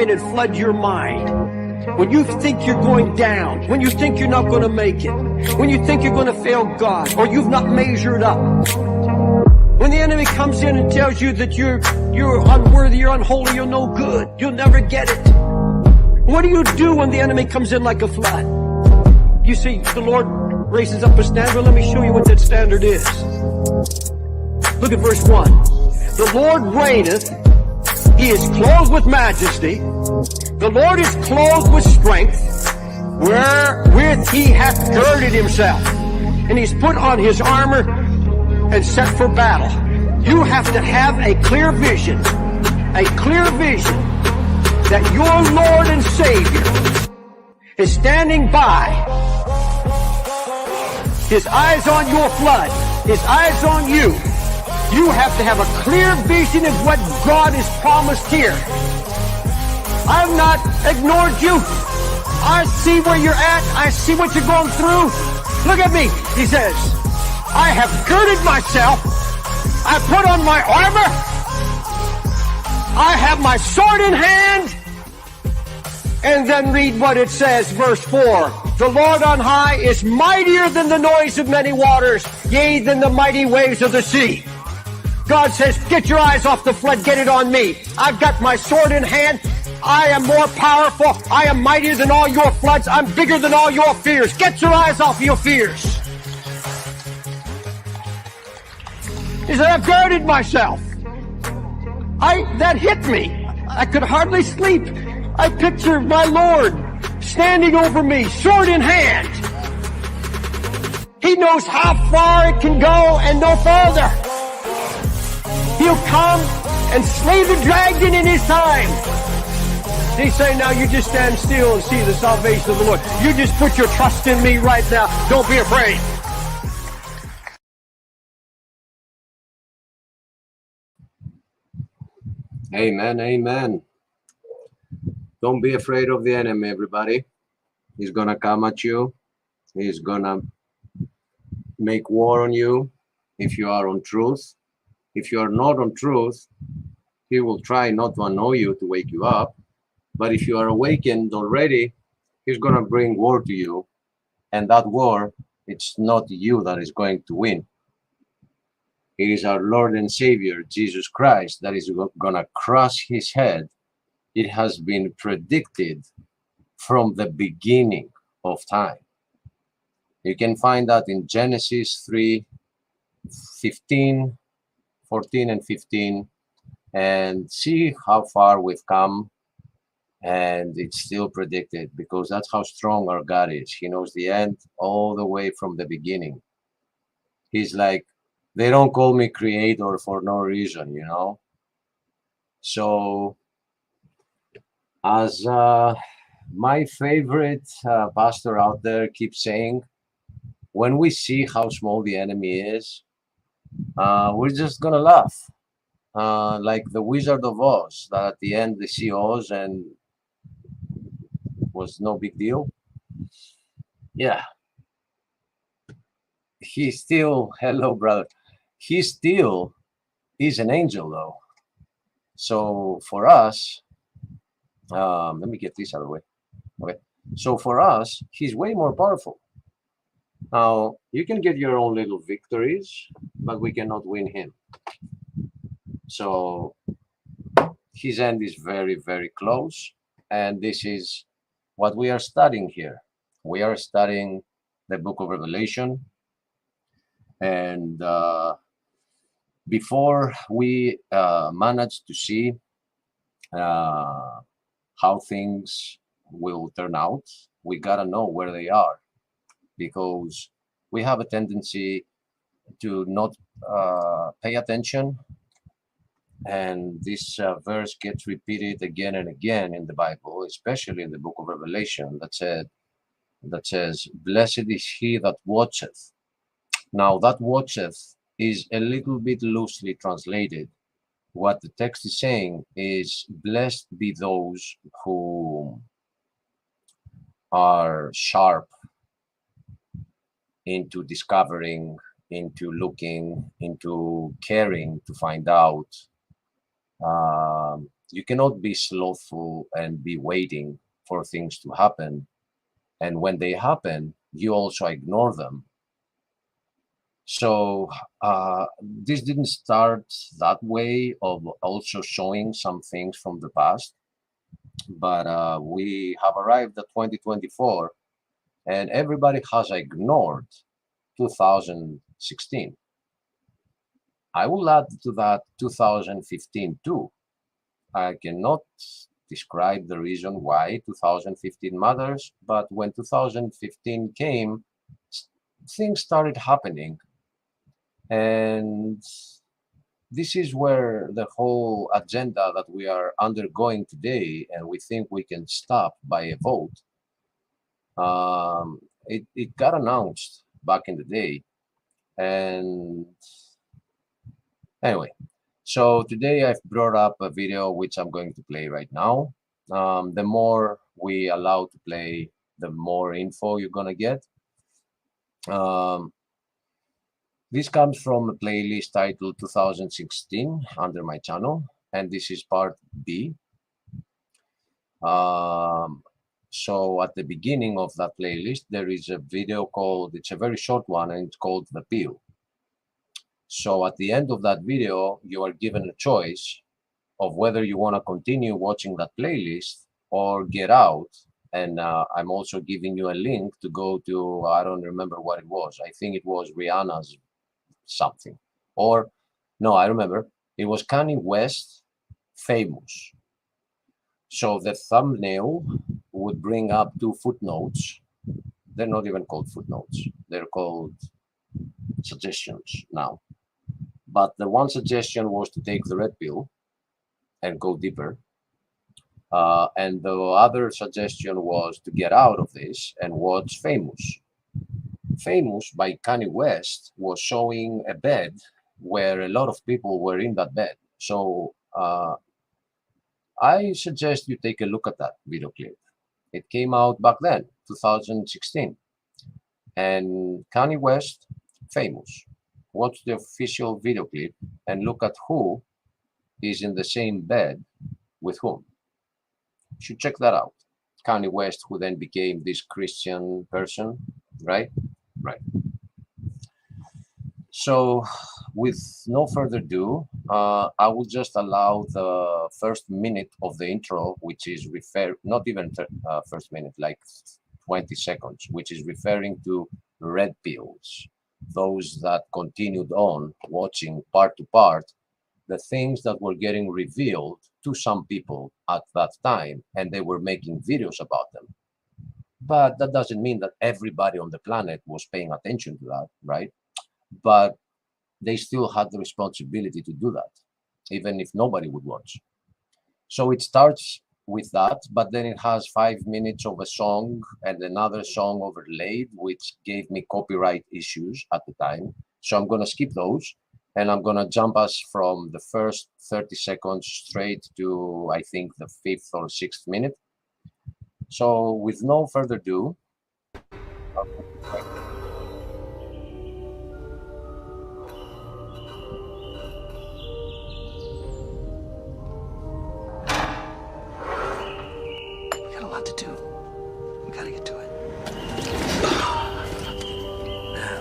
And flood your mind. When you think you're going down, when you think you're not going to make it, when you think you're going to fail God, or you've not measured up, when the enemy comes in and tells you that you're unworthy, you're unholy, you're no good, you'll never get it. What do you do when the enemy comes in like a flood? You see, the Lord raises up a standard. Let me show you what that standard is. Look at verse 1. The Lord reigneth. He is clothed with majesty. The Lord is clothed with strength, wherewith he hath girded himself. And he's put on his armor and set for battle. You have to have a clear vision that your Lord and Savior is standing by. His eyes on your flood, his eyes on you. You have to have a clear vision of what God has promised here. I've not ignored you. I see where you're at. I see what you're going through. Look at me. He says, I have girded myself. I put on my armor. I have my sword in hand. And then read what it says, verse 4. The Lord on high is mightier than the noise of many waters, yea, than the mighty waves of the sea. God says, get your eyes off the flood, get it on me. I've got my sword in hand. I am more powerful. I am mightier than all your floods. I'm bigger than all your fears. Get your eyes off your fears. He said, I've girded myself. That hit me. I could hardly sleep. I picture my Lord standing over me, sword in hand. He knows how far it can go and no farther. He'll come and slay the dragon in his time. He's saying, now you just stand still and see the salvation of the Lord. You just put your trust in me right now. Don't be afraid. Amen, amen. Don't be afraid of the enemy, everybody. He's going to come at you. He's going to make war on you if you are on truth. If you are not on truth, he will try not to annoy you to wake you up. But if you are awakened already, he's going to bring war to you. And that war, it's not you that is going to win. It is our Lord and Savior, Jesus Christ, that is going to crush his head. It has been predicted from the beginning of time. You can find that in Genesis 3:15, 14 and 15, and see how far we've come. And it's still predicted, because that's how strong our God is. He knows the end all the way from the beginning. He's like, they don't call me creator for no reason, you know. So as my favorite pastor out there keeps saying, when we see how small the enemy is, we're just gonna laugh, like the Wizard of Oz, that at the end they see Oz and was no big deal. Yeah, he still, hello brother, he still is an angel though. So for us, let me get this out of the way. Okay, so for us, he's way more powerful. Now, you can get your own little victories, but we cannot win him. So his end is very, very close. And this is what we are studying here. We are studying the book of Revelation. And before we manage to see how things will turn out, we gotta know where they are, because we have a tendency to not pay attention. And this verse gets repeated again and again in the Bible, especially in the book of Revelation, that says, blessed is he that watcheth. Now that watcheth is a little bit loosely translated. what the text is saying is, blessed be those who are sharp into discovering, into looking, into caring to find out. You cannot be slothful and be waiting for things to happen. And when they happen, you also ignore them. So this didn't start that way of also showing some things from the past, but we have arrived at 2024 and everybody has ignored 2016. I will add to that 2015 too. I cannot describe the reason why 2015 matters, but when 2015 came, things started happening. And this is where the whole agenda that we are undergoing today, and we think we can stop by a vote, it got announced back in the day. And anyway, so today I've brought up a video which I'm going to play right now. The more we allow to play, the more info you're gonna get. This comes from a playlist titled 2016 under my channel, and this is part B. So at the beginning of that playlist, there is a video called, it's a very short one, and it's called The Peel. So at the end of that video, you are given a choice of whether you want to continue watching that playlist or get out. And I'm also giving you a link to go to, I don't remember what it was. I think it was Rihanna's something. Or, no, I remember. It was Kanye West, Famous. So the thumbnail would bring up 2 footnotes. They're not even called footnotes. They're called suggestions now. But the one suggestion was to take the red pill and go deeper. And the other suggestion was to get out of this and watch Famous. Famous by Kanye West was showing a bed where a lot of people were in that bed. So I suggest you take a look at that video clip. It came out back then, 2016. And Kanye West, Famous. Watch the official video clip and look at who is in the same bed with whom. You should check that out. Kanye West, who then became this Christian person, right? Right. So with no further ado, I will just allow the first minute of the intro, which is not even first minute, like 20 seconds, which is referring to red pills. Those that continued on watching part to part, the things that were getting revealed to some people at that time, and they were making videos about them. But that doesn't mean that everybody on the planet was paying attention to that, right? But they still had the responsibility to do that, even if nobody would watch. So it starts with that, but then it has 5 minutes of a song and another song overlaid, which gave me copyright issues at the time. So I'm gonna skip those, and I'm gonna jump us from the first 30 seconds straight to, I think, the 5th or 6th minute. So with no further ado, to do. We gotta get to it. Now,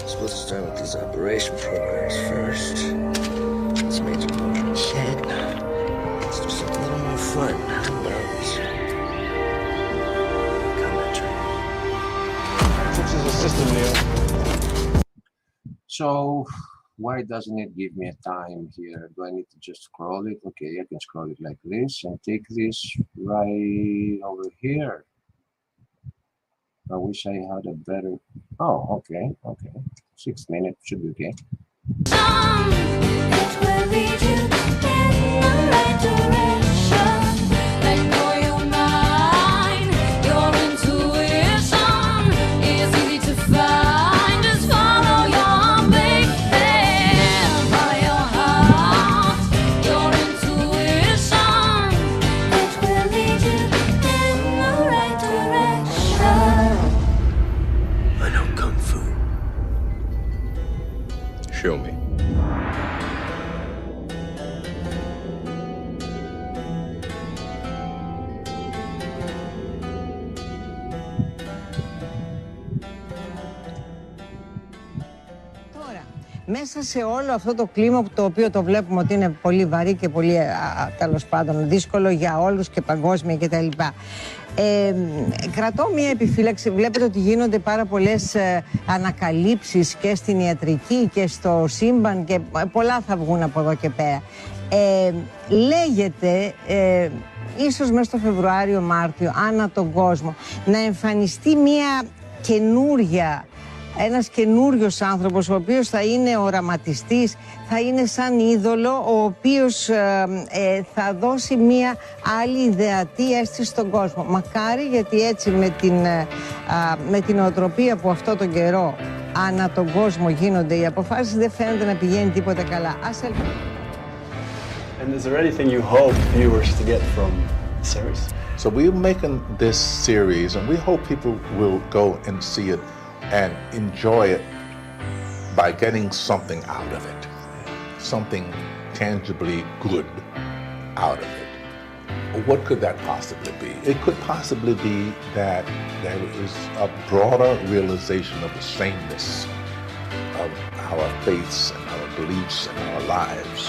I'm supposed to start with these operation programs first. This major motion shed. Let's do something a little more fun. How about combat training? This is a system, Leo. So why doesn't it give me a time here? Do I need to just scroll it? Okay, I can scroll it like this and take this right over here. I wish I had a better, oh, okay. 6 minutes should be okay. It will lead you in the right direction. Let go your mind, your intuition is easy to find. Just follow your big hand, follow your heart. kill me. Μέσα σε όλο αυτό το κλίμα το οποίο το βλέπουμε ότι είναι πολύ βαρύ και πολύ τέλος πάντων δύσκολο για όλους και παγκόσμια κτλ. Κρατώ μία επιφύλαξη. Βλέπετε ότι γίνονται πάρα πολλές ανακαλύψεις και στην ιατρική και στο σύμπαν και πολλά θα βγουν από εδώ και πέρα. Λέγεται ίσως μέσα στο Φεβρουάριο-Μάρτιο ανά τον κόσμο να εμφανιστεί μία καινούρια, ένας καινούριος άνθρωπος ο οποίος θα είναι οραματιστής, θα είναι σαν είδωλο, ο οποίος θα δώσει μία άλλη ιδεατή αίσθηση στον κόσμο. Μακάρι, γιατί έτσι με την οτροπία που αυτό τον καιρό ανά τον κόσμο γίνονται οι αποφάσεις, δεν φαίνεται να πηγαίνει τίποτα καλά. Ας ελπίσουμε. And is there anything you hope viewers to get from the series? So we're making this series, and we hope people will go and see it and enjoy it by getting something out of it, something tangibly good out of it. What could that possibly be? It could possibly be that there is a broader realization of the sameness of our faiths and our beliefs and our lives,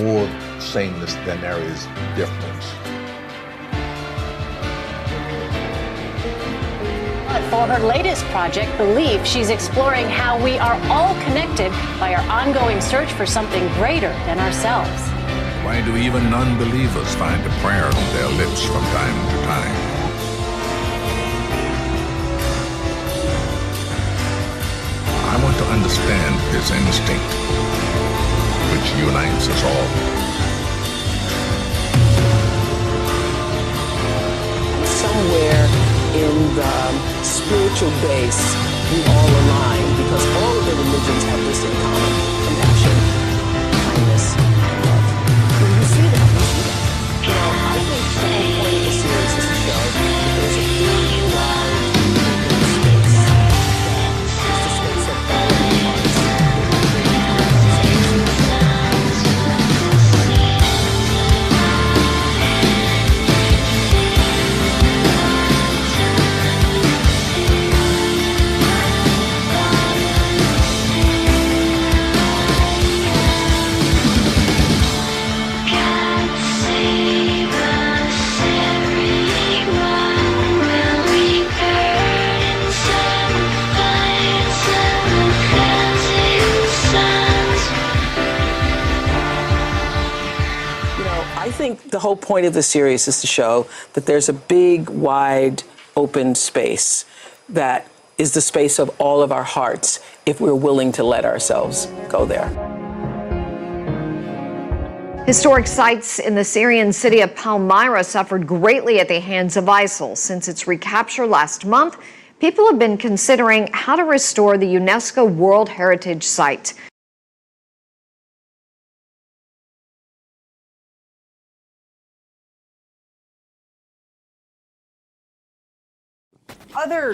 more sameness than there is difference. For her latest project, Believe, she's exploring how we are all connected by our ongoing search for something greater than ourselves. Why do even non-believers find a prayer on their lips from time to time? I want to understand this instinct, which unites us all. Somewhere in the spiritual base, we all align because all of the religions have this in common: compassion, kindness, and love. When you see that, you know, I think the whole point of the series is to show that there's a big, wide, open space that is the space of all of our hearts. I think the whole point of the series is to show that there's a big, wide, open space that is the space of all of our hearts if we're willing to let ourselves go there. Historic sites in the Syrian city of Palmyra suffered greatly at the hands of ISIL. Since its recapture last month, people have been considering how to restore the UNESCO World Heritage Site. Other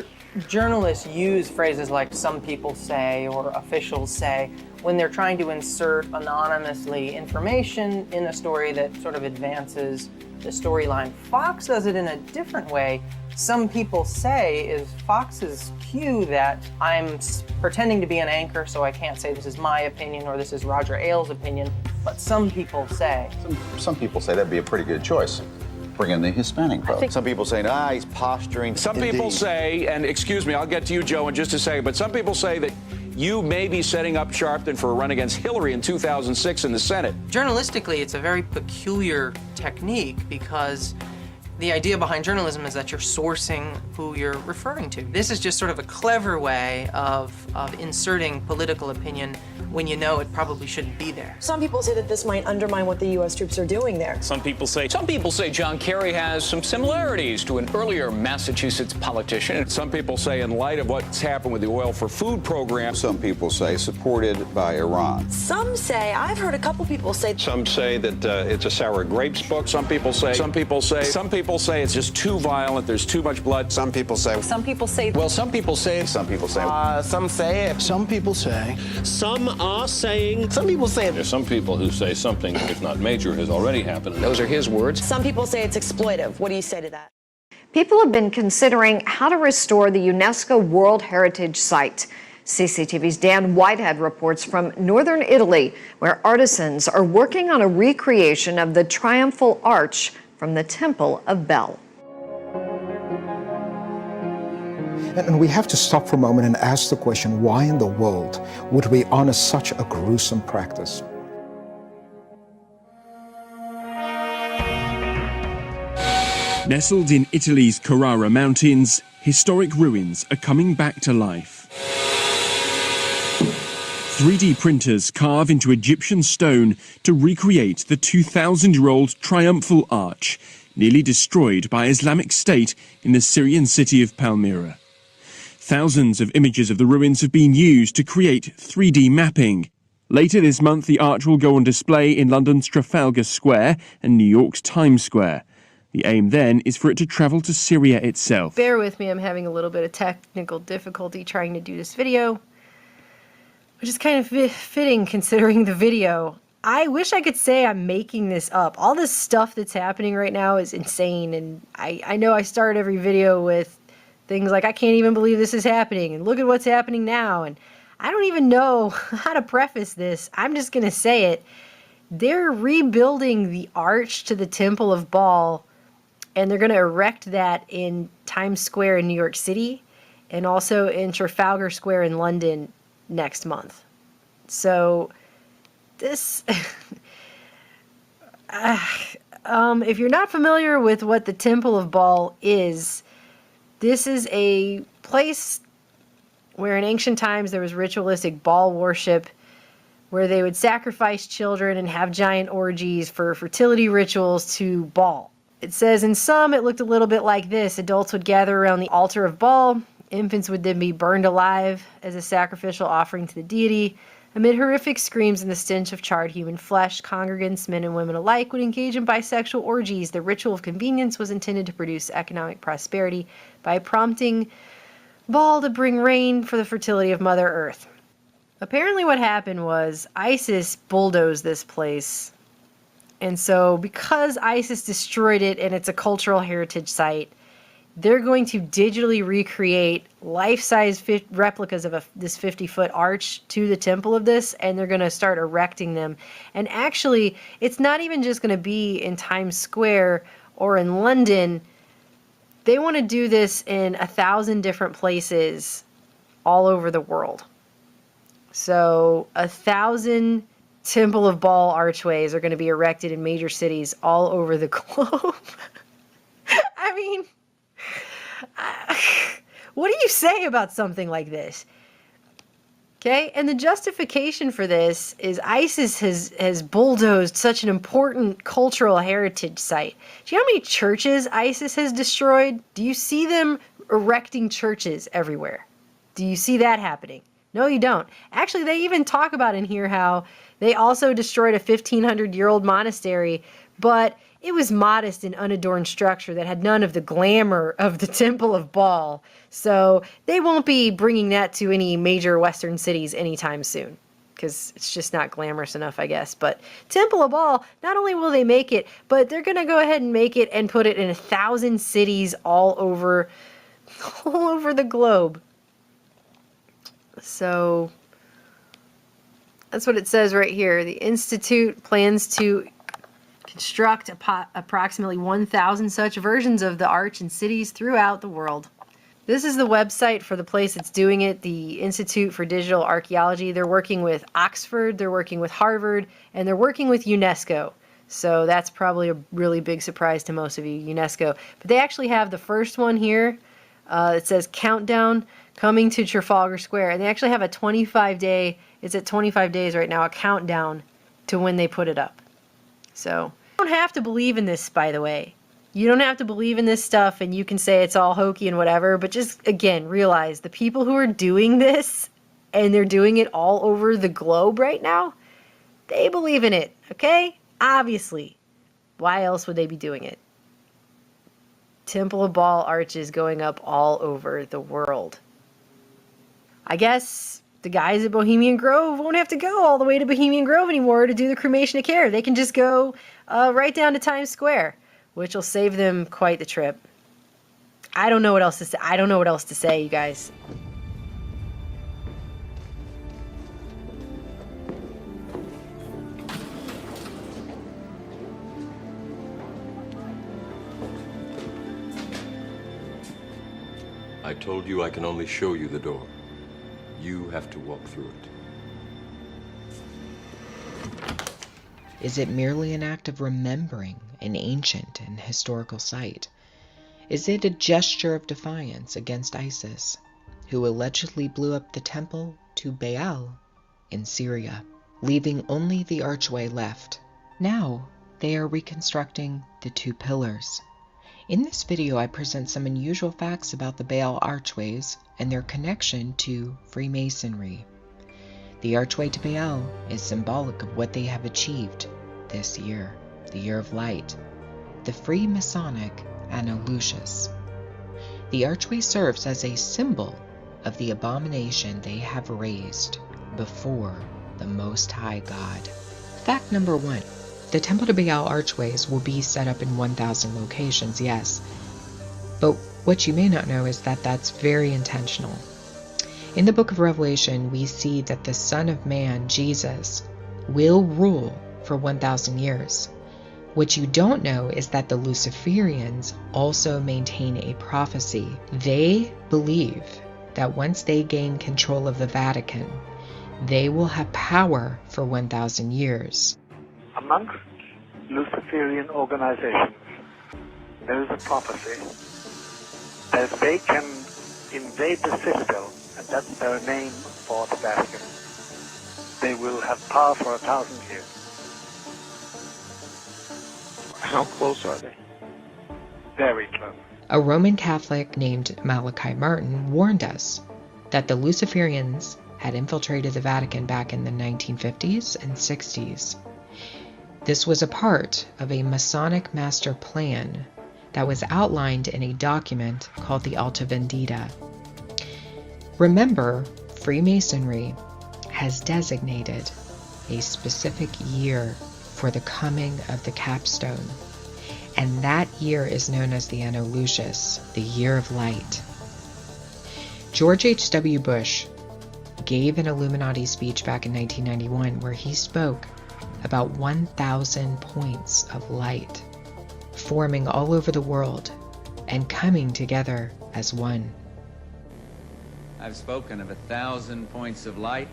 journalists use phrases like "some people say" or "officials say" when they're trying to insert anonymously information in a story that sort of advances the storyline. Fox does it in a different way. "Some people say" is Fox's cue that I'm pretending to be an anchor, so I can't say this is my opinion or this is Roger Ailes' opinion, but some people say. Some people say that'd be a pretty good choice. Bring in the Hispanic vote. Some people saying, he's posturing. Some people say, and excuse me, I'll get to you, Joe, in just a second, but some people say that you may be setting up Sharpton for a run against Hillary in 2006 in the Senate. Journalistically, it's a very peculiar technique because the idea behind journalism is that you're sourcing who you're referring to. This is just sort of a clever way of inserting political opinion when you know it probably shouldn't be there. Some people say that this might undermine what the U.S. troops are doing there. Some people say John Kerry has some similarities to an earlier Massachusetts politician. Some people say in light of what's happened with the oil for food program. Some people say supported by Iran. Some say, I've heard a couple people say. Some say that it's a sour grapes book. Some people say people say it's just too violent. There's too much blood. Some people say. Some people say. Well, some people say. Some people say. Some say it. Some people say. Some are saying. Some people say it. There's some people who say something, if not major, has already happened. Those are his words. Some people say it's exploitive. What do you say to that? People have been considering how to restore the UNESCO World Heritage Site. CCTV's Dan Whitehead reports from northern Italy, where artisans are working on a recreation of the triumphal arch from the Temple of Bel. And we have to stop for a moment and ask the question, why in the world would we honor such a gruesome practice? Nestled in Italy's Carrara Mountains, historic ruins are coming back to life. 3D printers carve into Egyptian stone to recreate the 2,000-year-old triumphal arch, nearly destroyed by Islamic State in the Syrian city of Palmyra. Thousands of images of the ruins have been used to create 3D mapping. Later this month, the arch will go on display in London's Trafalgar Square and New York's Times Square. The aim then is for it to travel to Syria itself. Bear with me, I'm having a little bit of technical difficulty trying to do this video, which is kind of fitting considering the video. I wish I could say I'm making this up. All this stuff that's happening right now is insane, and I know I start every video with things like, I can't even believe this is happening, and look at what's happening now, and I don't even know how to preface this. I'm just going to say it. They're rebuilding the arch to the Temple of Baal, and they're going to erect that in Times Square in New York City and also in Trafalgar Square in London next month. So this, if you're not familiar with what the Temple of Baal is, this is a place where in ancient times there was ritualistic Baal worship, where they would sacrifice children and have giant orgies for fertility rituals to Baal. It says in some it looked a little bit like this. Adults would gather around the altar of Baal. Infants would then be burned alive as a sacrificial offering to the deity. Amid horrific screams and the stench of charred human flesh, congregants, men and women alike, would engage in bisexual orgies. The ritual of convenience was intended to produce economic prosperity by prompting Baal to bring rain for the fertility of Mother Earth. Apparently what happened was ISIS bulldozed this place. And so because ISIS destroyed it and it's a cultural heritage site, they're going to digitally recreate life-size replicas of this 50-foot arch to the temple of this, and they're going to start erecting them. And actually, it's not even just going to be in Times Square or in London. They want to do this in 1,000 different places all over the world. So 1,000 Temple of Baal archways are going to be erected in major cities all over the globe. I mean, what do you say about something like this? Okay, and the justification for this is ISIS has bulldozed such an important cultural heritage site. Do you know how many churches ISIS has destroyed? Do you see them erecting churches everywhere? Do you see that happening? No, you don't. Actually, they even talk about in here how they also destroyed a 1,500-year-old monastery, but it was modest and unadorned structure that had none of the glamour of the Temple of Baal. So they won't be bringing that to any major Western cities anytime soon, because it's just not glamorous enough, I guess. But Temple of Baal, not only will they make it, but they're going to go ahead and make it and put it in 1,000 cities all over the globe. So that's what it says right here. The Institute plans to construct approximately 1,000 such versions of the arch in cities throughout the world. This is the website for the place that's doing it, the Institute for Digital Archaeology. They're working with Oxford, they're working with Harvard, and they're working with UNESCO. So that's probably a really big surprise to most of you, UNESCO. But they actually have the first one here. It says Countdown Coming to Trafalgar Square. And they actually have a 25-day, it's at 25 days right now, a countdown to when they put it up. So you don't have to believe in this, by the way. You don't have to believe in this stuff, and you can say it's all hokey and whatever, but just, again, realize the people who are doing this, and they're doing it all over the globe right now, they believe in it, okay? Obviously. Why else would they be doing it? Temple of Baal arches going up all over the world. I guess the guys at Bohemian Grove won't have to go all the way to Bohemian Grove anymore to do the cremation of care. They can just go right down to Times Square, which will save them quite the trip. I don't know what else to say. I don't know what else to say, you guys. I told you I can only show you the door. You have to walk through it. Is it merely an act of remembering an ancient and historical site? Is it a gesture of defiance against ISIS, who allegedly blew up the temple to Baal in Syria, leaving only the archway left? Now they are reconstructing the 2 pillars. In this video, I present some unusual facts about the Baal archways and their connection to Freemasonry. The archway to Baal is symbolic of what they have achieved this year, the Year of Light, the Freemasonic Anno Lucis. The archway serves as a symbol of the abomination they have raised before the Most High God. Fact number 1. The Temple to Baal archways will be set up in 1,000 locations, yes. But what you may not know is that that's very intentional. In the book of Revelation, we see that the Son of Man, Jesus, will rule for 1,000 years. What you don't know is that the Luciferians also maintain a prophecy. They believe that once they gain control of the Vatican, they will have power for 1,000 years. Amongst Luciferian organizations, there is a prophecy that if they can invade the Citadel, and that's their name for the Vatican, they will have power for 1,000 years. How close are they? Very close. A Roman Catholic named Malachi Martin warned us that the Luciferians had infiltrated the Vatican back in the 1950s and 60s. This was a part of a Masonic master plan that was outlined in a document called the Alta Vendita. Remember, Freemasonry has designated a specific year for the coming of the capstone, and that year is known as the Anno Lucis, the Year of Light. George H.W. Bush gave an Illuminati speech back in 1991 where he spoke about 1,000 points of light forming all over the world and coming together as one. I've spoken of 1,000 points of light,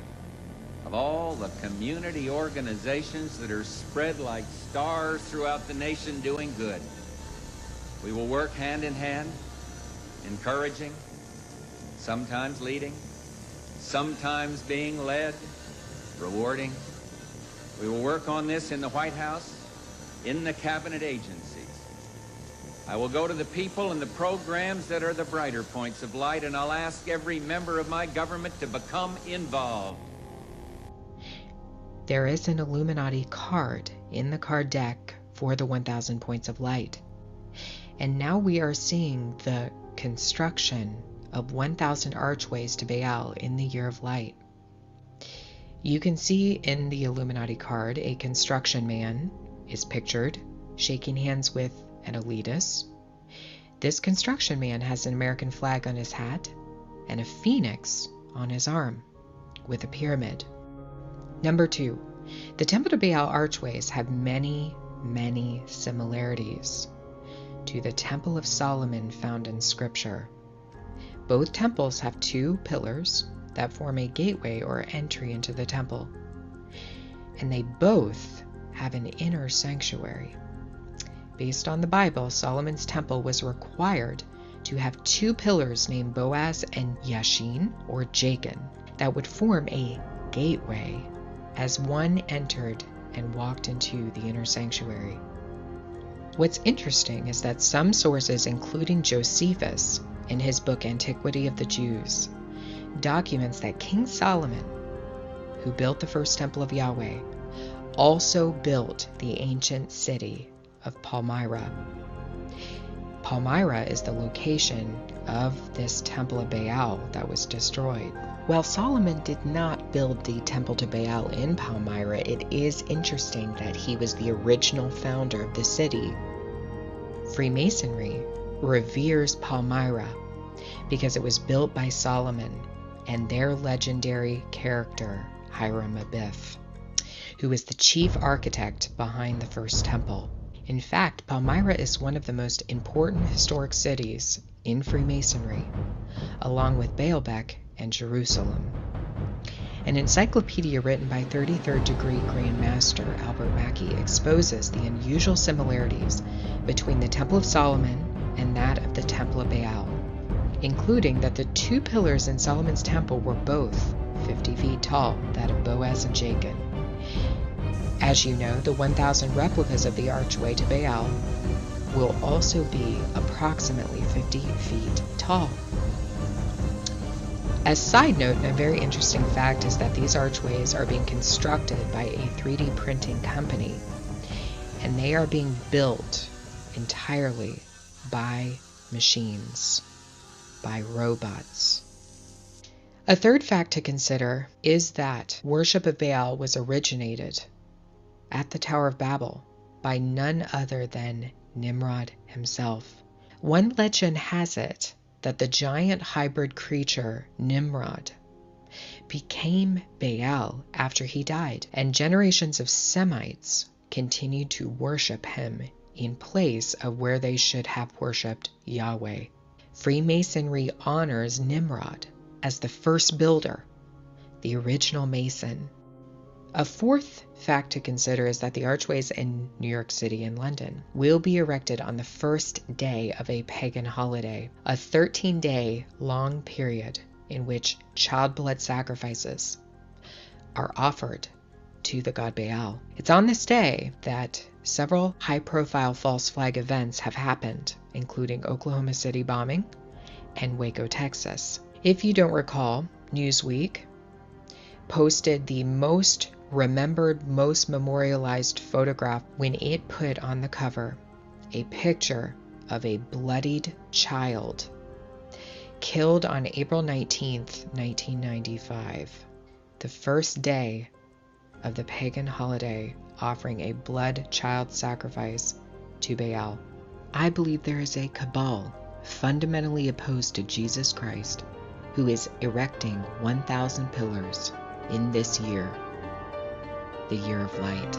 of all the community organizations that are spread like stars throughout the nation doing good. We will work hand in hand, encouraging, sometimes leading, sometimes being led, rewarding. We will work on this in the White House, in the cabinet agencies. I will go to the people and the programs that are the brighter points of light, and I'll ask every member of my government to become involved. There is an Illuminati card in the card deck for the 1,000 points of light. And now we are seeing the construction of 1,000 archways to Baal in the Year of Light. You can see in the Illuminati card a construction man is pictured shaking hands with an elitist. This construction man has an American flag on his hat and a phoenix on his arm with a pyramid. Number 2, the Temple to Baal archways have many, many similarities to the Temple of Solomon found in Scripture. Both temples have 2 pillars that form a gateway or entry into the temple, and they both have an inner sanctuary. Based on the Bible, Solomon's temple was required to have 2 pillars named Boaz and Yashin or Jachin that would form a gateway as one entered and walked into the inner sanctuary. What's interesting is that some sources, including Josephus in his book Antiquity of the Jews, documents that King Solomon, who built the first temple of Yahweh, also built the ancient city of Palmyra. Palmyra is the location of this Temple of Baal that was destroyed. While Solomon did not build the Temple to Baal in Palmyra, it is interesting that he was the original founder of the city. Freemasonry reveres Palmyra because it was built by Solomon and their legendary character, Hiram Abiff, who was the chief architect behind the first temple. In fact, Palmyra is one of the most important historic cities in Freemasonry, along with Baalbek and Jerusalem. An encyclopedia written by 33rd degree Grand Master Albert Mackey exposes the unusual similarities between the Temple of Solomon and that of the Temple of Baal, including that the two pillars in Solomon's temple were both 50 feet tall, that of Boaz and Jachin. As you know, the 1,000 replicas of the archway to Baal will also be approximately 50 feet tall. A side note, and a very interesting fact, is that these archways are being constructed by a 3D printing company, and they are being built entirely by machines, by robots. A third fact to consider is that worship of Baal was originated at the Tower of Babel by none other than Nimrod himself. One legend has it that the giant hybrid creature Nimrod became Baal after he died, and generations of Semites continued to worship him in place of where they should have worshipped Yahweh. Freemasonry honors Nimrod as the first builder, the original Mason. A fourth fact to consider is that the archways in New York City and London will be erected on the first day of a pagan holiday, a 13-day long period in which child blood sacrifices are offered to the god Baal. It's on this day that several high-profile false flag events have happened, including Oklahoma City bombing and Waco, Texas. If you don't recall, Newsweek posted the most remembered, most memorialized photograph when it put on the cover a picture of a bloodied child killed on April 19th, 1995, the first day of the pagan holiday offering a blood child sacrifice to Baal. I believe there is a cabal fundamentally opposed to Jesus Christ who is erecting 1,000 pillars in this year, the year of light.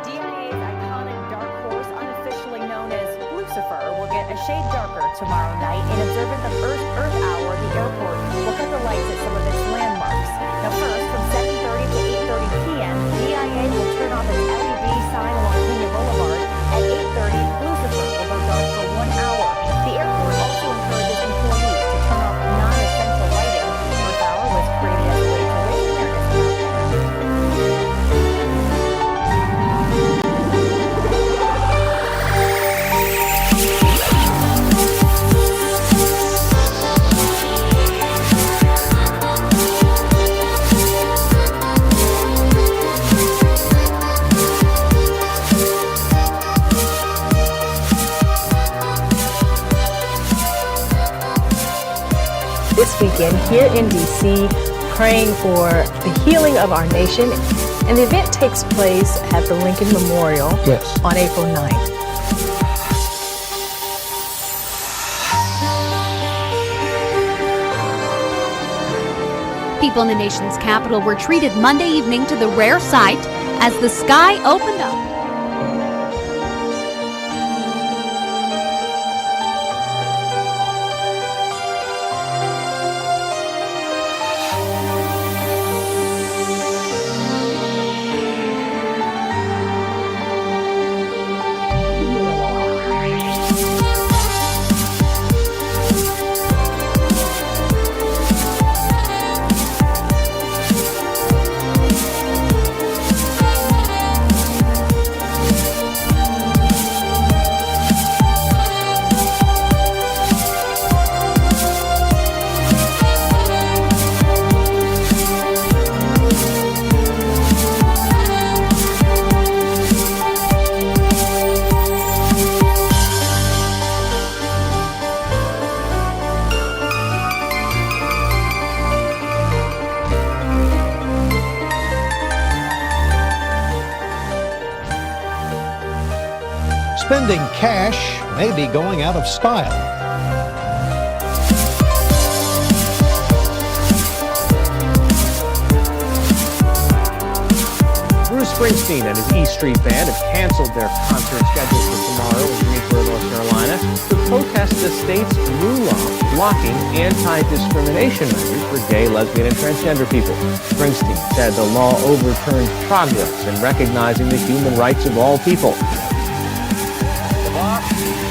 DIA's iconic dark horse, unofficially known as Lucifer, will get a shade darker tomorrow night in observance of Earth Hour. The airport will cut the lights at some of its landmarks. Now first, from 7:30 to 8:30 p.m., DIA will turn off its LED sign along Pena Boulevard. At 8:30, Lucifer will go dark for 1 hour. The airport also encourages employees to turn off non-essential lighting. Earth Hour was created as a way to raise awareness about this weekend here in D.C., praying for the healing of our nation. And the event takes place at the Lincoln Memorial on April 9th. People in the nation's capital were treated Monday evening to the rare sight as the sky opened up. spending cash may be going out of style. Bruce Springsteen and his E Street Band have canceled their concert scheduled for tomorrow in Greensboro, North Carolina, to protest the state's new law blocking anti-discrimination measures for gay, lesbian, and transgender people. Springsteen said the law overturns progress in recognizing the human rights of all people. The law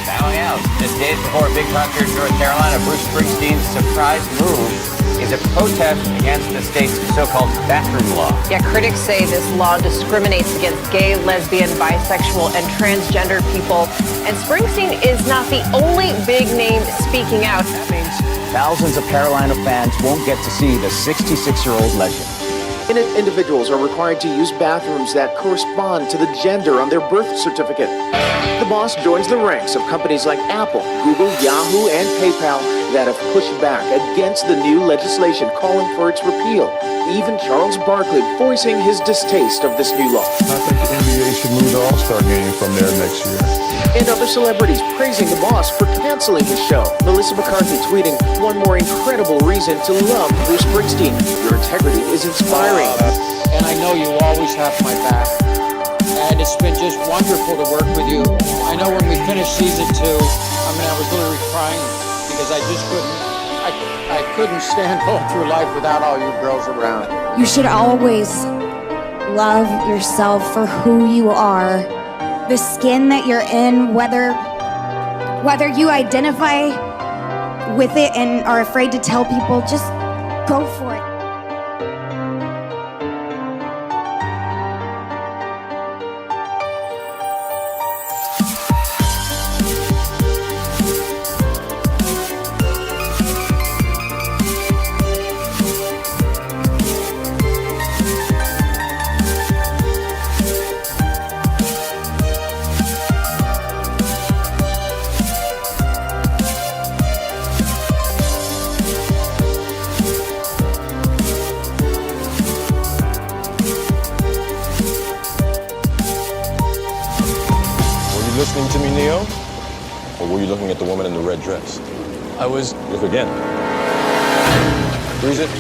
bowing out. Just days before a big concert in North Carolina, Bruce Springsteen's surprise move is a protest against the state's so-called bathroom law. Yeah, critics say this law discriminates against gay, lesbian, bisexual, and transgender people. And Springsteen is not the only big name speaking out. That means thousands of Carolina fans won't get to see the 66-year-old legend. Individuals are required to use bathrooms that correspond to the gender on their birth certificate. The boss joins the ranks of companies like Apple, Google, Yahoo, and PayPal that have pushed back against the new legislation calling for its repeal. Even Charles Barkley voicing his distaste of this new law. I think the NBA should move the All-Star game from there next year. And other celebrities praising the boss for canceling his show. Melissa McCarthy tweeting, "One more incredible reason to love Bruce Springsteen. Your integrity is inspiring." And I know you always have my back. And it's been just wonderful to work with you. I know when we finished season 2, I was literally crying because I couldn't stand going through life without all you girls around. You should always love yourself for who you are. The skin that you're in, whether you identify with it and are afraid to tell people, just go for it. Listening to me, Neo? Or were you looking at the woman in the red dress? I was. Look again. Freeze it.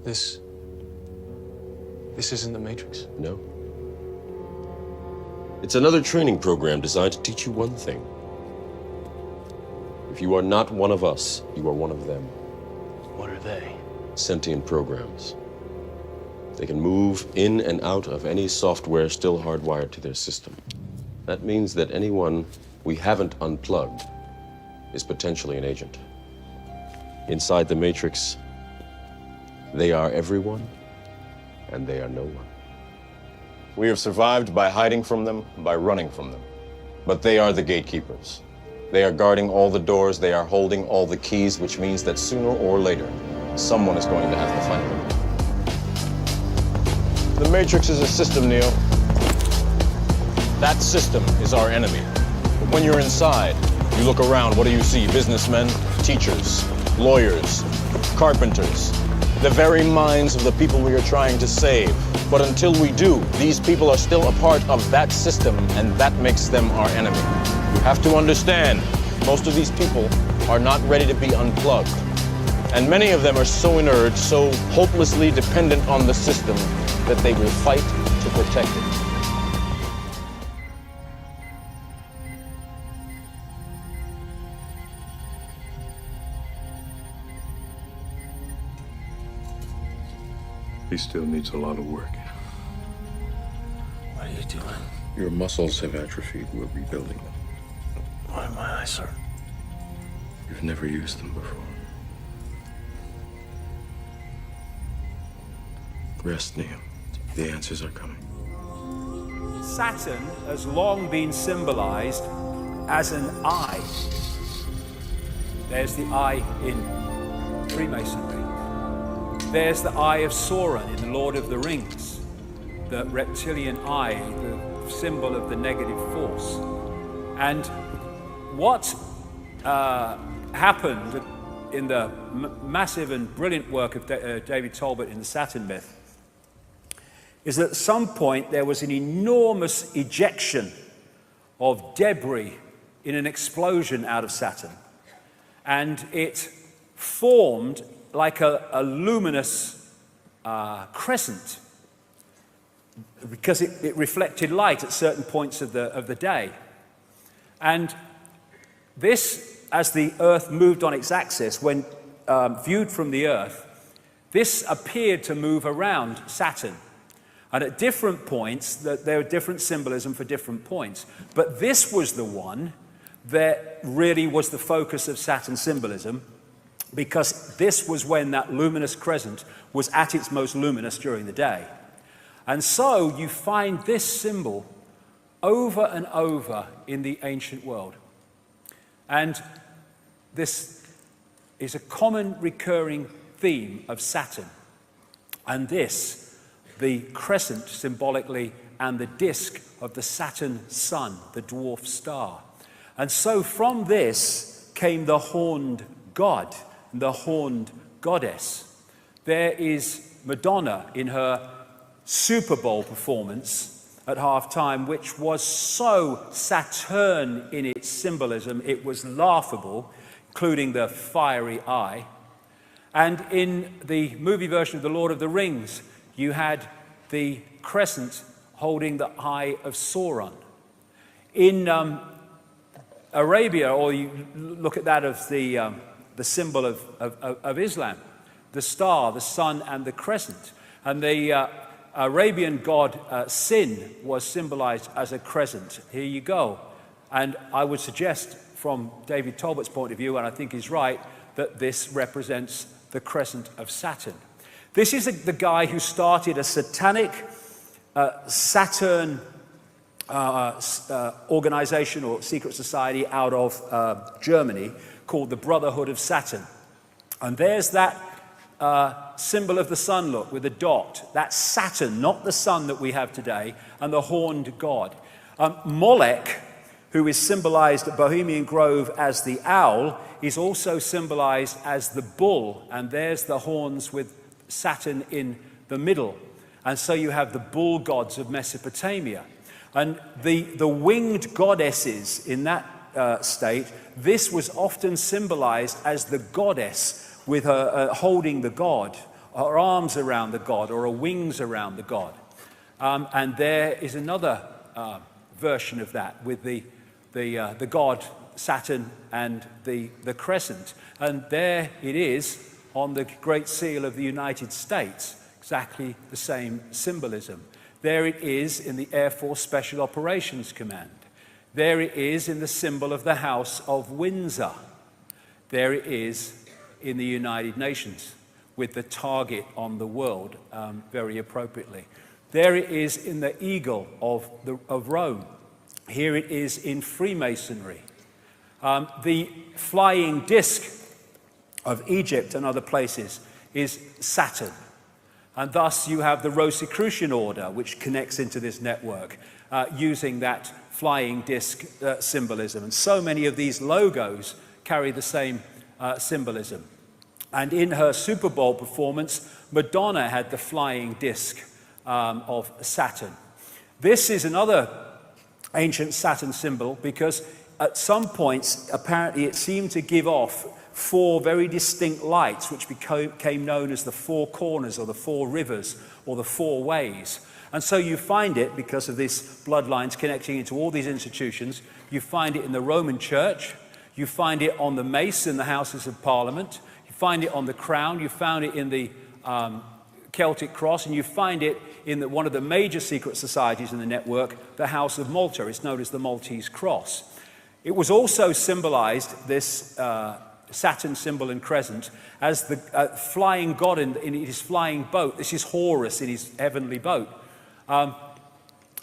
This isn't the Matrix. No. It's another training program designed to teach you one thing. If you are not one of us, you are one of them. What are they? Sentient programs. They can move in and out of any software still hardwired to their system. That means that anyone we haven't unplugged is potentially an agent. Inside the Matrix, they are everyone, and they are no one. We have survived by hiding from them, by running from them. But they are the gatekeepers. They are guarding all the doors, they are holding all the keys, which means that sooner or later, someone is going to have to find them. The Matrix is a system, Neo. That system is our enemy. But when you're inside, you look around, what do you see? Businessmen, teachers, lawyers, carpenters, the very minds of the people we are trying to save. But until we do, these people are still a part of that system, and that makes them our enemy. You have to understand, most of these people are not ready to be unplugged. And many of them are so inert, so hopelessly dependent on the system, that they will fight to protect it. He still needs a lot of work. What are you doing? Your muscles have atrophied. We're rebuilding them. Why are my eyes hurt? You've never used them before. Rest, Neo. The answers are coming. Saturn has long been symbolized as an eye. There's the eye in Freemasonry. There's the eye of Sauron in The Lord of the Rings, the reptilian eye, the symbol of the negative force. And what happened in the massive and brilliant work of David Tolbert in the Saturn myth is that at some point there was an enormous ejection of debris in an explosion out of Saturn. And it formed like a luminous crescent because it reflected light at certain points of the day. And this, as the Earth moved on its axis, when viewed from the Earth, this appeared to move around Saturn. And at different points, there are different symbolism for different points. But this was the one that really was the focus of Saturn symbolism, because this was when that luminous crescent was at its most luminous during the day. And so you find this symbol over and over in the ancient world. And this is a common recurring theme of Saturn. And this, the crescent symbolically, and the disk of the Saturn sun, the dwarf star. And so from this came the horned god, the horned goddess. There is Madonna in her Super Bowl performance at halftime, which was so Saturn in its symbolism, it was laughable, including the fiery eye. And in the movie version of The Lord of the Rings, you had the crescent holding the Eye of Sauron. In Arabia, or you look at that of the symbol of Islam, the star, the sun, and the crescent. And the Arabian god Sin was symbolized as a crescent. Here you go. And I would suggest, from David Talbot's point of view, and I think he's right, that this represents the crescent of Saturn. This is the guy who started a satanic Saturn organization or secret society out of Germany called the Brotherhood of Saturn. And there's that symbol of the sun, look, with a dot. That's Saturn, not the sun that we have today, and the horned god. Molech, who is symbolized at Bohemian Grove as the owl, is also symbolized as the bull, and there's the horns with Saturn in the middle. And so you have the bull gods of Mesopotamia. And the winged goddesses in that state, this was often symbolized as the goddess with her holding the god, her arms around the god, or her wings around the god. And there is another version of that with the god Saturn and the crescent. And there it is on the Great Seal of the United States, exactly the same symbolism. There it is in the Air Force Special Operations Command. There it is in the symbol of the House of Windsor. There it is in the United Nations with the target on the world, very appropriately. There it is in the eagle of Rome. Here it is in Freemasonry. The flying disc of Egypt and other places is Saturn. And thus you have the Rosicrucian order, which connects into this network, using that flying disc symbolism. And so many of these logos carry the same symbolism. And in her Super Bowl performance, Madonna had the flying disc of Saturn. This is another ancient Saturn symbol because at some points, apparently it seemed to give off four very distinct lights, which became known as the four corners or the four rivers or the four ways. And so you find it, because of these bloodlines connecting into all these institutions, you find it in the Roman Church, you find it on the mace in the Houses of Parliament, you find it on the crown, you found it in the Celtic cross, and you find it in one of the major secret societies in the network, the House of Malta. It's known as the Maltese cross. It was also symbolized, this Saturn symbol and crescent, as the flying god in his flying boat. This is Horus in his heavenly boat.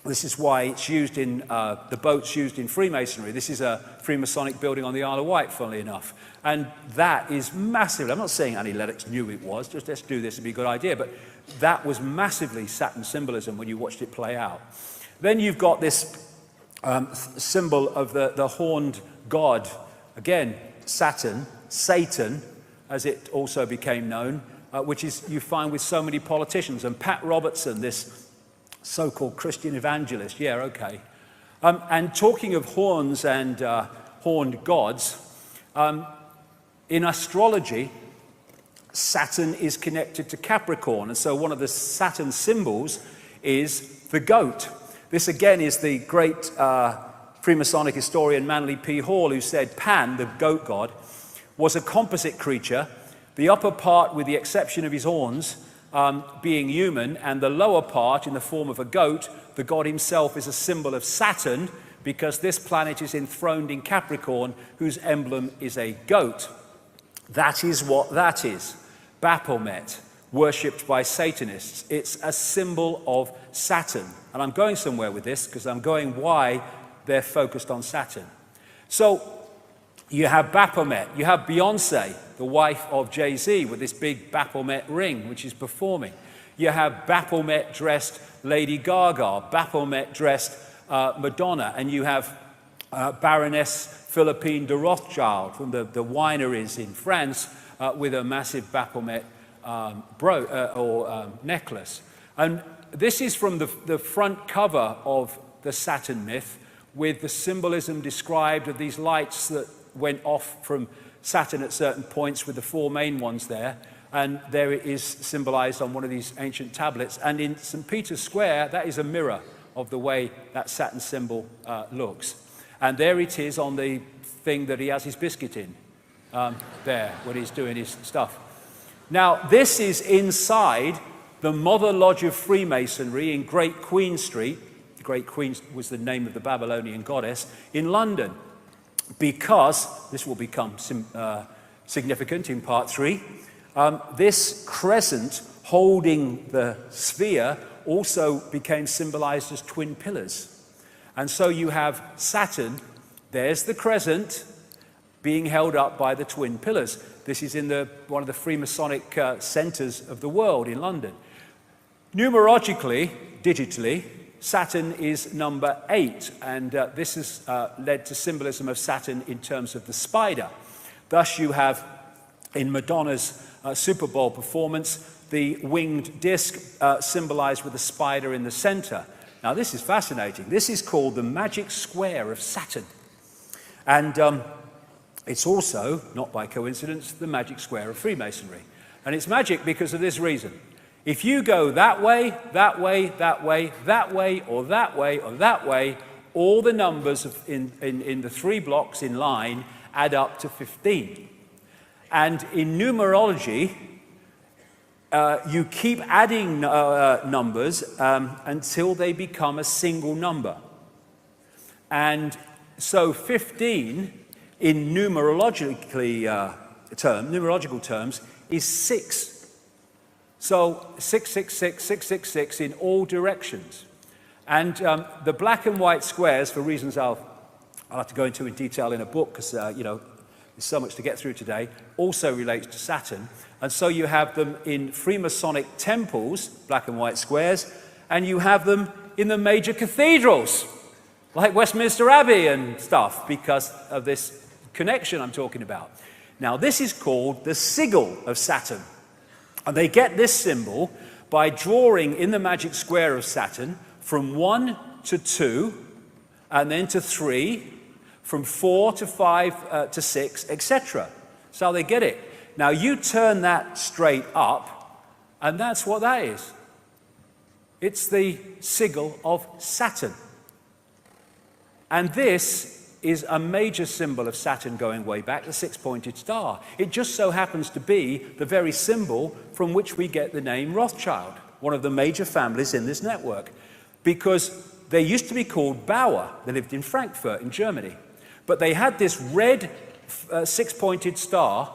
This is why it's used in the boats used in Freemasonry. This is a Freemasonic building on the Isle of Wight, funnily enough. And that is massive. I'm not saying Annie Lennox knew it was, just let's do this, it'd be a good idea. But that was massively Saturn symbolism when you watched it play out. Then you've got this symbol of the horned god. Again, Saturn, Satan, as it also became known, which is you find with so many politicians. And Pat Robertson, this so-called Christian evangelist. Yeah, okay. And talking of horns and horned gods, in astrology, Saturn is connected to Capricorn. And so one of the Saturn symbols is the goat. This again is the great Freemasonic historian Manly P. Hall, who said Pan, the goat god, was a composite creature, the upper part, with the exception of his horns, being human, and the lower part in the form of a goat. The god himself is a symbol of Saturn, because this planet is enthroned in Capricorn, whose emblem is a goat. That is what that is. Baphomet, worshipped by Satanists. It's a symbol of Saturn. And I'm going somewhere with this, because I'm going why they're focused on Saturn. So you have Baphomet, you have Beyonce, the wife of Jay-Z, with this big Baphomet ring, which is performing. You have Baphomet-dressed Lady Gaga, Baphomet-dressed Madonna, and you have Baroness Philippine de Rothschild from the wineries in France with a massive Baphomet necklace. And this is from the front cover of the Saturn myth, with the symbolism described of these lights that went off from Saturn at certain points, with the four main ones there. And there it is symbolized on one of these ancient tablets. And in St. Peter's Square, that is a mirror of the way that Saturn symbol looks. And there it is on the thing that he has his biscuit in, there, when he's doing his stuff. Now, this is inside the Mother Lodge of Freemasonry in Great Queen Street. Great Queen was the name of the Babylonian goddess, in London. Because, this will become significant in part 3, this crescent holding the sphere also became symbolized as twin pillars. And so you have Saturn, there's the crescent, being held up by the twin pillars. This is in one of the Freemasonic centers of the world in London. Numerologically, digitally, Saturn is number 8, and this has led to symbolism of Saturn in terms of the spider. Thus you have, in Madonna's Super Bowl performance, the winged disc symbolized with a spider in the center. Now this is fascinating. This is called the magic square of Saturn. And it's also, not by coincidence, the magic square of Freemasonry. And it's magic because of this reason. If you go that way, that way, that way, that way, or that way, or that way, all the numbers in the 3 blocks in line add up to 15. And in numerology, you keep adding numbers until they become a single number. And so 15 in numerological terms is 6. So 666, 666 in all directions. And the black and white squares, for reasons I'll have to go into in detail in a book, because there's so much to get through today, also relates to Saturn. And so you have them in Freemasonic temples, black and white squares, and you have them in the major cathedrals, like Westminster Abbey and stuff, because of this connection I'm talking about. Now, this is called the sigil of Saturn. And they get this symbol by drawing in the magic square of Saturn from 1 to 2, and then to 3, from 4 to 5 to 6, etc. That's how they get it. Now you turn that straight up, and that's what that is. It's the sigil of Saturn. And this is a major symbol of Saturn going way back, the 6-pointed star. It just so happens to be the very symbol from which we get the name Rothschild, one of the major families in this network, because they used to be called Bauer. They lived in Frankfurt in Germany. But they had this red 6-pointed star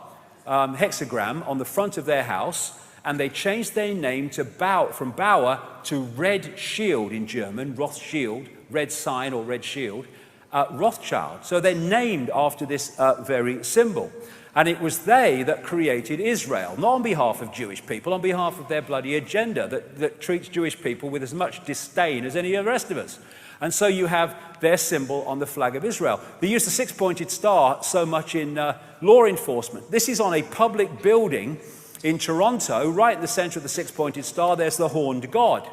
hexagram on the front of their house, and they changed their name to from Bauer to Red Shield in German, Rothschild, red sign or red shield, Rothschild. So they're named after this very symbol. And it was they that created Israel, not on behalf of Jewish people, on behalf of their bloody agenda that treats Jewish people with as much disdain as any of the rest of us. And so you have their symbol on the flag of Israel. They use the 6-pointed star so much in law enforcement. This is on a public building in Toronto, right in the center of the 6-pointed star. There's the horned god.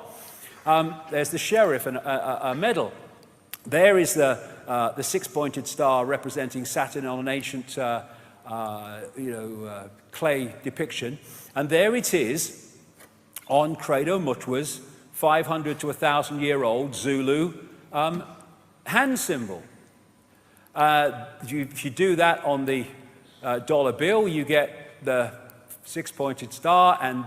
There's the sheriff and a medal. There is the six-pointed star representing Saturn on an ancient clay depiction. And there it is on Credo Mutwa's 500 to 1,000-year-old Zulu hand symbol. If you do that on the dollar bill, you get the six-pointed star, and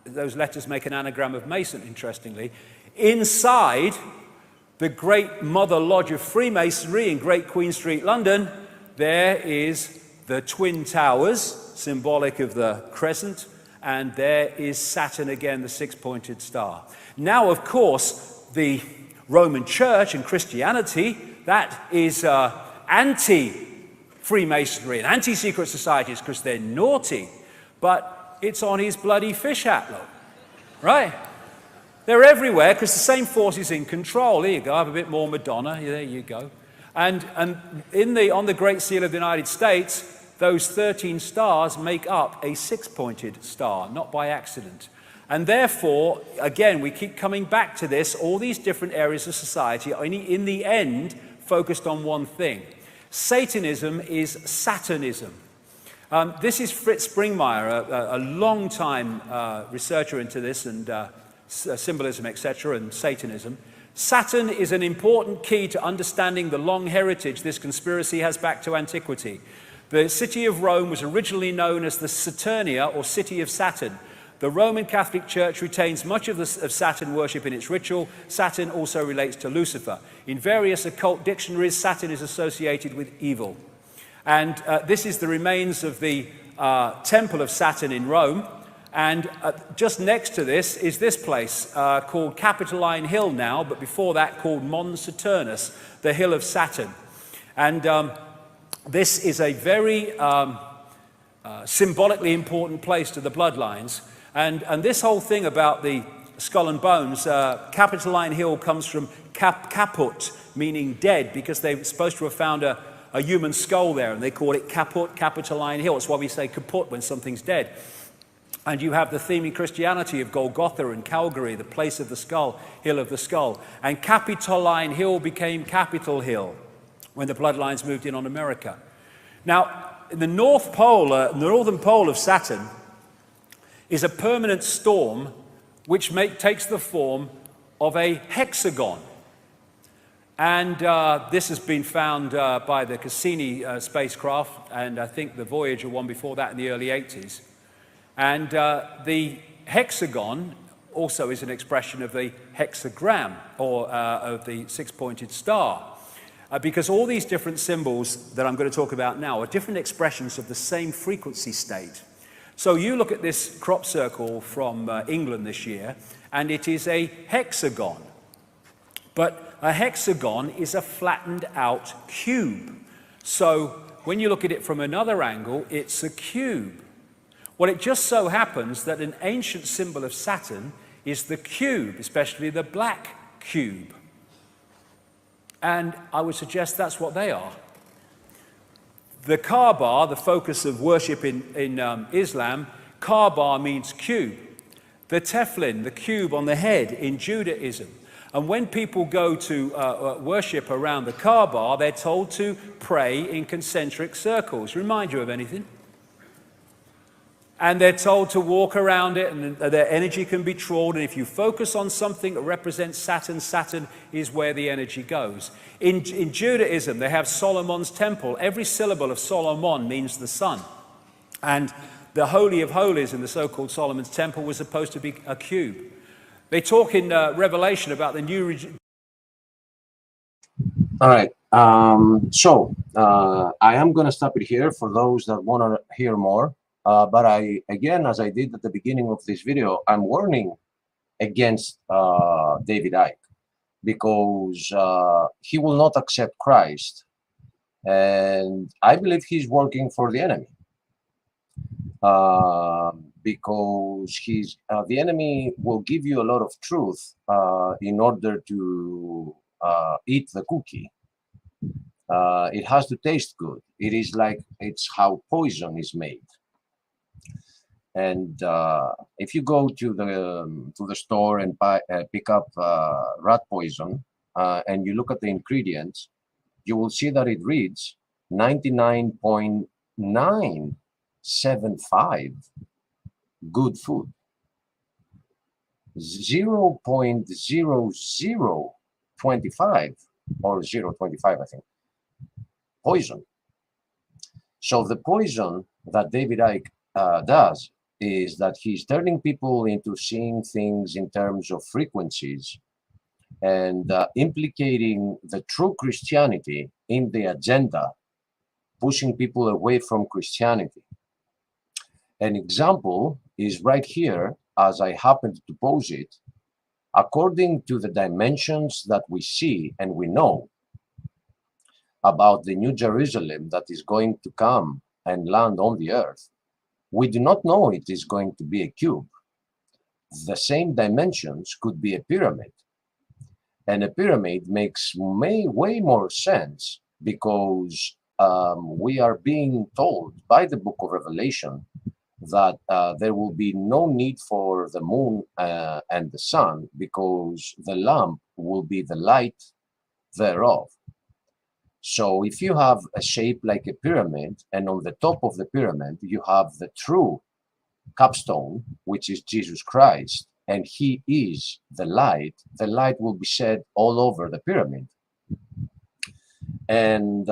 those letters make an anagram of Mason, interestingly. Inside the Great Mother Lodge of Freemasonry in Great Queen Street, London, there is the Twin Towers, symbolic of the crescent, and there is Saturn again, the six-pointed star. Now, of course, the Roman Church and Christianity, that is anti-Freemasonry and anti-secret societies because they're naughty, but it's on his bloody fish hat, look, right? They're everywhere because the same force is in control. There you go, have a bit more Madonna, there you go. And on the Great Seal of the United States, those 13 stars make up a six-pointed star, not by accident. And therefore, again, we keep coming back to this, all these different areas of society are in the end focused on one thing. Satanism is Saturnism. This is Fritz Springmeier, a long-time researcher into this and symbolism, etc., and Satanism. Saturn is an important key to understanding the long heritage this conspiracy has back to antiquity. The city of Rome was originally known as the Saturnia, or City of Saturn. The Roman Catholic Church retains much of Saturn worship in its ritual. Saturn also relates to Lucifer. In various occult dictionaries, Saturn is associated with evil. And this is the remains of the Temple of Saturn in Rome. And just next to this is this place called Capitoline Hill now, but before that called Mons Saturnus, the Hill of Saturn. And this is a very symbolically important place to the bloodlines. And this whole thing about the skull and bones, Capitoline Hill comes from caput, meaning dead, because they were supposed to have found a human skull there, and they call it caput, Capitoline Hill. That's why we say kaput when something's dead. And you have the theme in Christianity of Golgotha and Calvary, the place of the skull, hill of the skull. And Capitoline Hill became Capitol Hill when the bloodlines moved in on America. Now, in the North Pole, the northern pole of Saturn, is a permanent storm which takes the form of a hexagon. And this has been found by the Cassini spacecraft, and I think the Voyager one before that in the early 80s. And the hexagon also is an expression of the hexagram, or of the six-pointed star. Because all these different symbols that I'm going to talk about now are different expressions of the same frequency state. So you look at this crop circle from England this year, and it is a hexagon. But a hexagon is a flattened out cube. So when you look at it from another angle, it's a cube. Well, it just so happens that an ancient symbol of Saturn is the cube, especially the black cube. And I would suggest that's what they are. The Kaaba, the focus of worship in Islam, Kaaba means cube. The tefillin, the cube on the head in Judaism. And when people go to worship around the Kaaba, they're told to pray in concentric circles. Remind you of anything? And they're told to walk around it, and their energy can be trawled. And if you focus on something that represents Saturn, Saturn is where the energy goes. In Judaism, they have Solomon's temple. Every syllable of Solomon means the sun. And the Holy of Holies in the so-called Solomon's temple was supposed to be a cube. They talk in Revelation about the new... All right. So I am going to stop it here for those that want to hear more. But again, as I did at the beginning of this video, I'm warning against David Icke, because he will not accept Christ. And I believe he's working for the enemy. Because the enemy will give you a lot of truth in order to eat the cookie. It has to taste good. It is like, it's how poison is made. And if you go to the store and pick up rat poison and you look at the ingredients, you will see that it reads 99.975 good food, 0.0025 or 0.25, I think, poison. So the poison that David Icke does is that he's turning people into seeing things in terms of frequencies and implicating the true Christianity in the agenda, pushing people away from Christianity. An example is right here, as I happened to pose it. According to the dimensions that we see and we know about the New Jerusalem that is going to come and land on the earth, we do not know it is going to be a cube. The same dimensions could be a pyramid. And a pyramid makes way more sense because we are being told by the book of Revelation that there will be no need for the moon and the sun because the lamp will be the light thereof. So if you have a shape like a pyramid, and on the top of the pyramid you have the true capstone, which is Jesus Christ, and he is the light will be shed all over the pyramid. And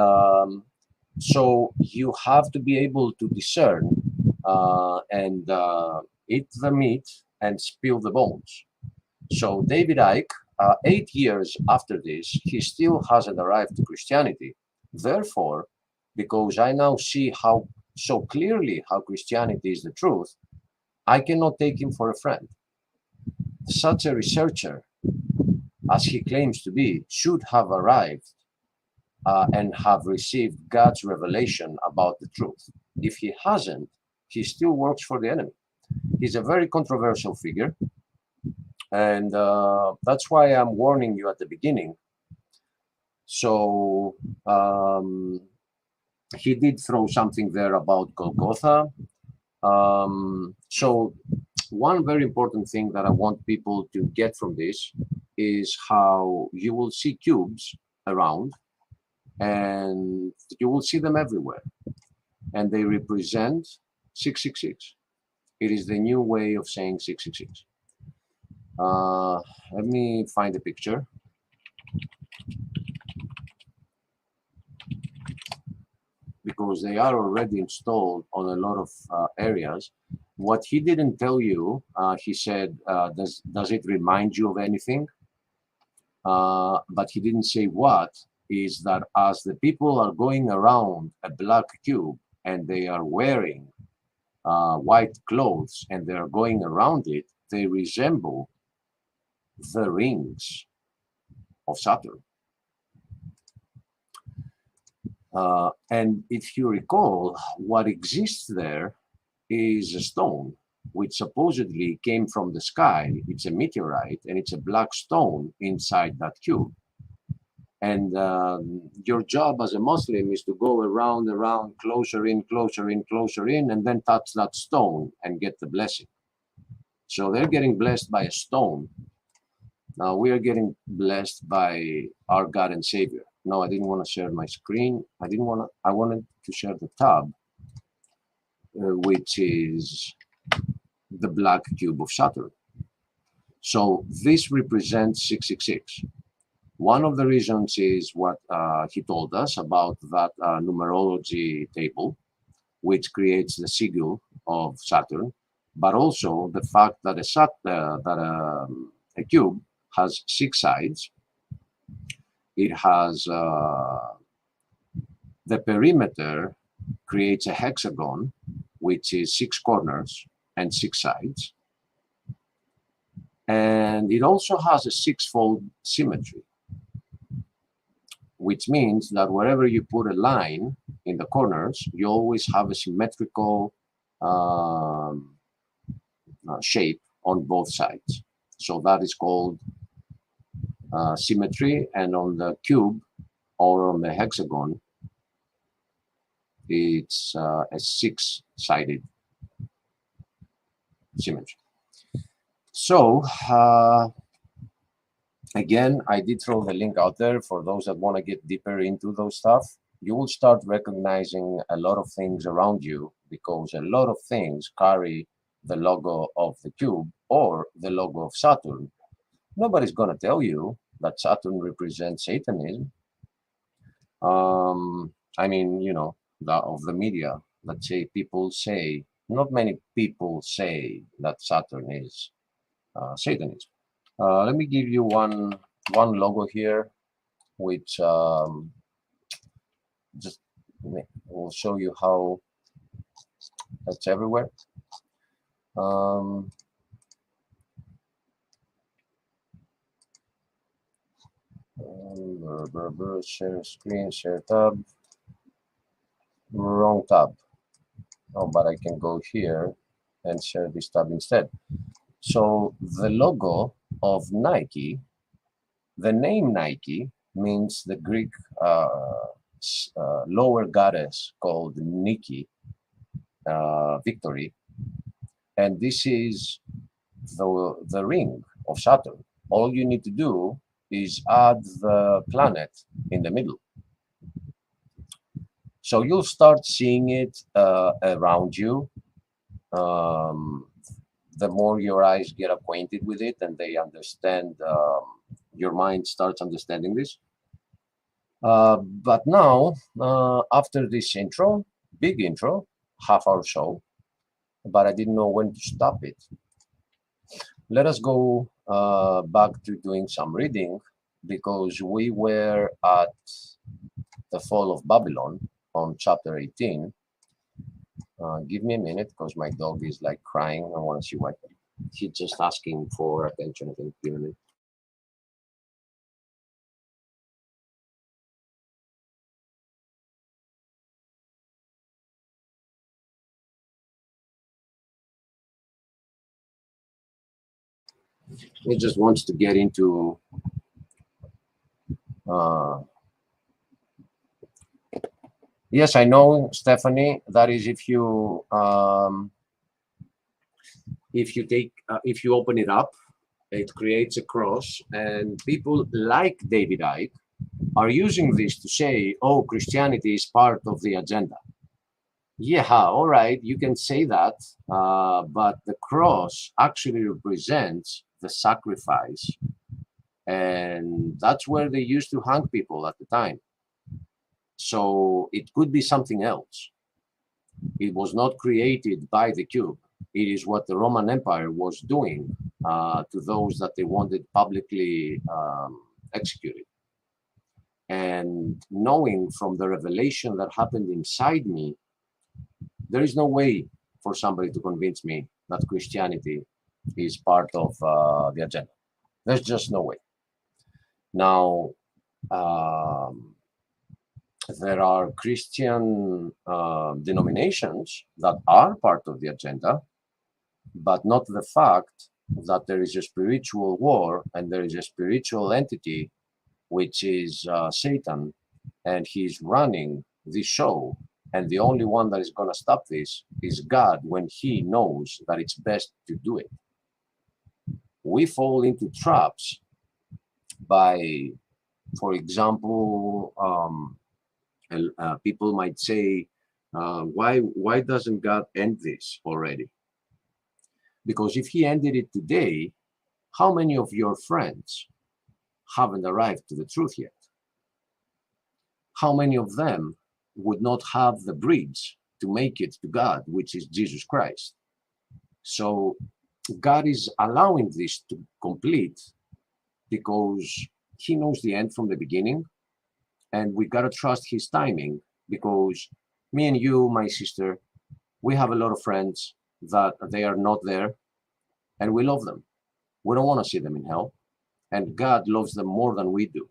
so you have to be able to discern and eat the meat and spill the bones. So David Icke, 8 years after this, he still hasn't arrived to Christianity. Therefore, because I now see so clearly how Christianity is the truth, I cannot take him for a friend. Such a researcher, as he claims to be, should have arrived and have received God's revelation about the truth. If he hasn't, he still works for the enemy. He's a very controversial figure. And that's why I'm warning you at the beginning. So he did throw something there about Golgotha. So one very important thing that I want people to get from this is how you will see cubes around and you will see them everywhere. And they represent 666. It is the new way of saying 666. Let me find a picture. Because they are already installed on a lot of areas. What he didn't tell you, he said, does it remind you of anything? But he didn't say what, is that as the people are going around a black cube and they are wearing white clothes and they are going around it, they resemble the rings of Saturn. And if you recall, what exists there is a stone which supposedly came from the sky. It's a meteorite and it's a black stone inside that cube. And your job as a Muslim is to go around, closer in, and then touch that stone and get the blessing. So they're getting blessed by a stone. Now we are getting blessed by our God and Savior. No, I didn't want to share my screen. I wanted to share the tab, which is the black cube of Saturn. So this represents 666. One of the reasons is what he told us about that numerology table, which creates the sigil of Saturn, but also the fact that a cube has 6 sides. It has the perimeter creates a hexagon, which is 6 corners and 6 sides. And it also has a 6-fold symmetry, which means that wherever you put a line in the corners, you always have a symmetrical shape on both sides. So that is called symmetry, and on the cube or on the hexagon, it's a 6-sided Siemens. So, again, I did throw the link out there for those that want to get deeper into those stuff. You will start recognizing a lot of things around you because a lot of things carry the logo of the cube or the logo of Saturn. Nobody's going to tell you that Saturn represents Satanism. I mean, you know, of the media, let's say people say, not many people say that Saturn is Satanism. Let me give you one logo here, which just will show you how that's everywhere. Share screen, share tab. Wrong tab. Oh, but I can go here and share this tab instead. So the logo of Nike, the name Nike means the Greek lower goddess called Nike, victory, and this is the ring of Saturn. All you need to do is add the planet in the middle. So you'll start seeing it around you. The more your eyes get acquainted with it and they understand, your mind starts understanding this. But now, after this intro, big intro, half-hour show, but I didn't know when to stop it. Let us go back to doing some reading, because we were at the fall of Babylon on chapter 18. Give me a minute, because my dog is like crying. I want to see what he's just asking for attention. I think. Give me a minute. He just wants to get into yes, I know, Stephanie, that is if you if you open it up, it creates a cross, and people like David Icke are using this to say, oh, Christianity is part of the agenda. Yeah, all right, you can say that, but the cross actually represents the sacrifice, and that's where they used to hang people at the time. So it could be something else. It was not created by the cube. It is what the Roman Empire was doing to those that they wanted publicly executed. And knowing from the revelation that happened inside me, there is no way for somebody to convince me that Christianity is part of the agenda. There's just no way. Now, there are Christian denominations that are part of the agenda, but not the fact that there is a spiritual war and there is a spiritual entity, which is Satan, and he's running this show. And the only one that is going to stop this is God, when he knows that it's best to do it. We fall into traps by, for example, people might say, why doesn't God end this already? Because if he ended it today, how many of your friends haven't arrived to the truth yet? How many of them would not have the bridge to make it to God, which is Jesus Christ? So God is allowing this to complete because he knows the end from the beginning, and we got to trust his timing, because me and you, my sister, we have a lot of friends that they are not there, and we love them. We don't want to see them in hell, and God loves them more than we do.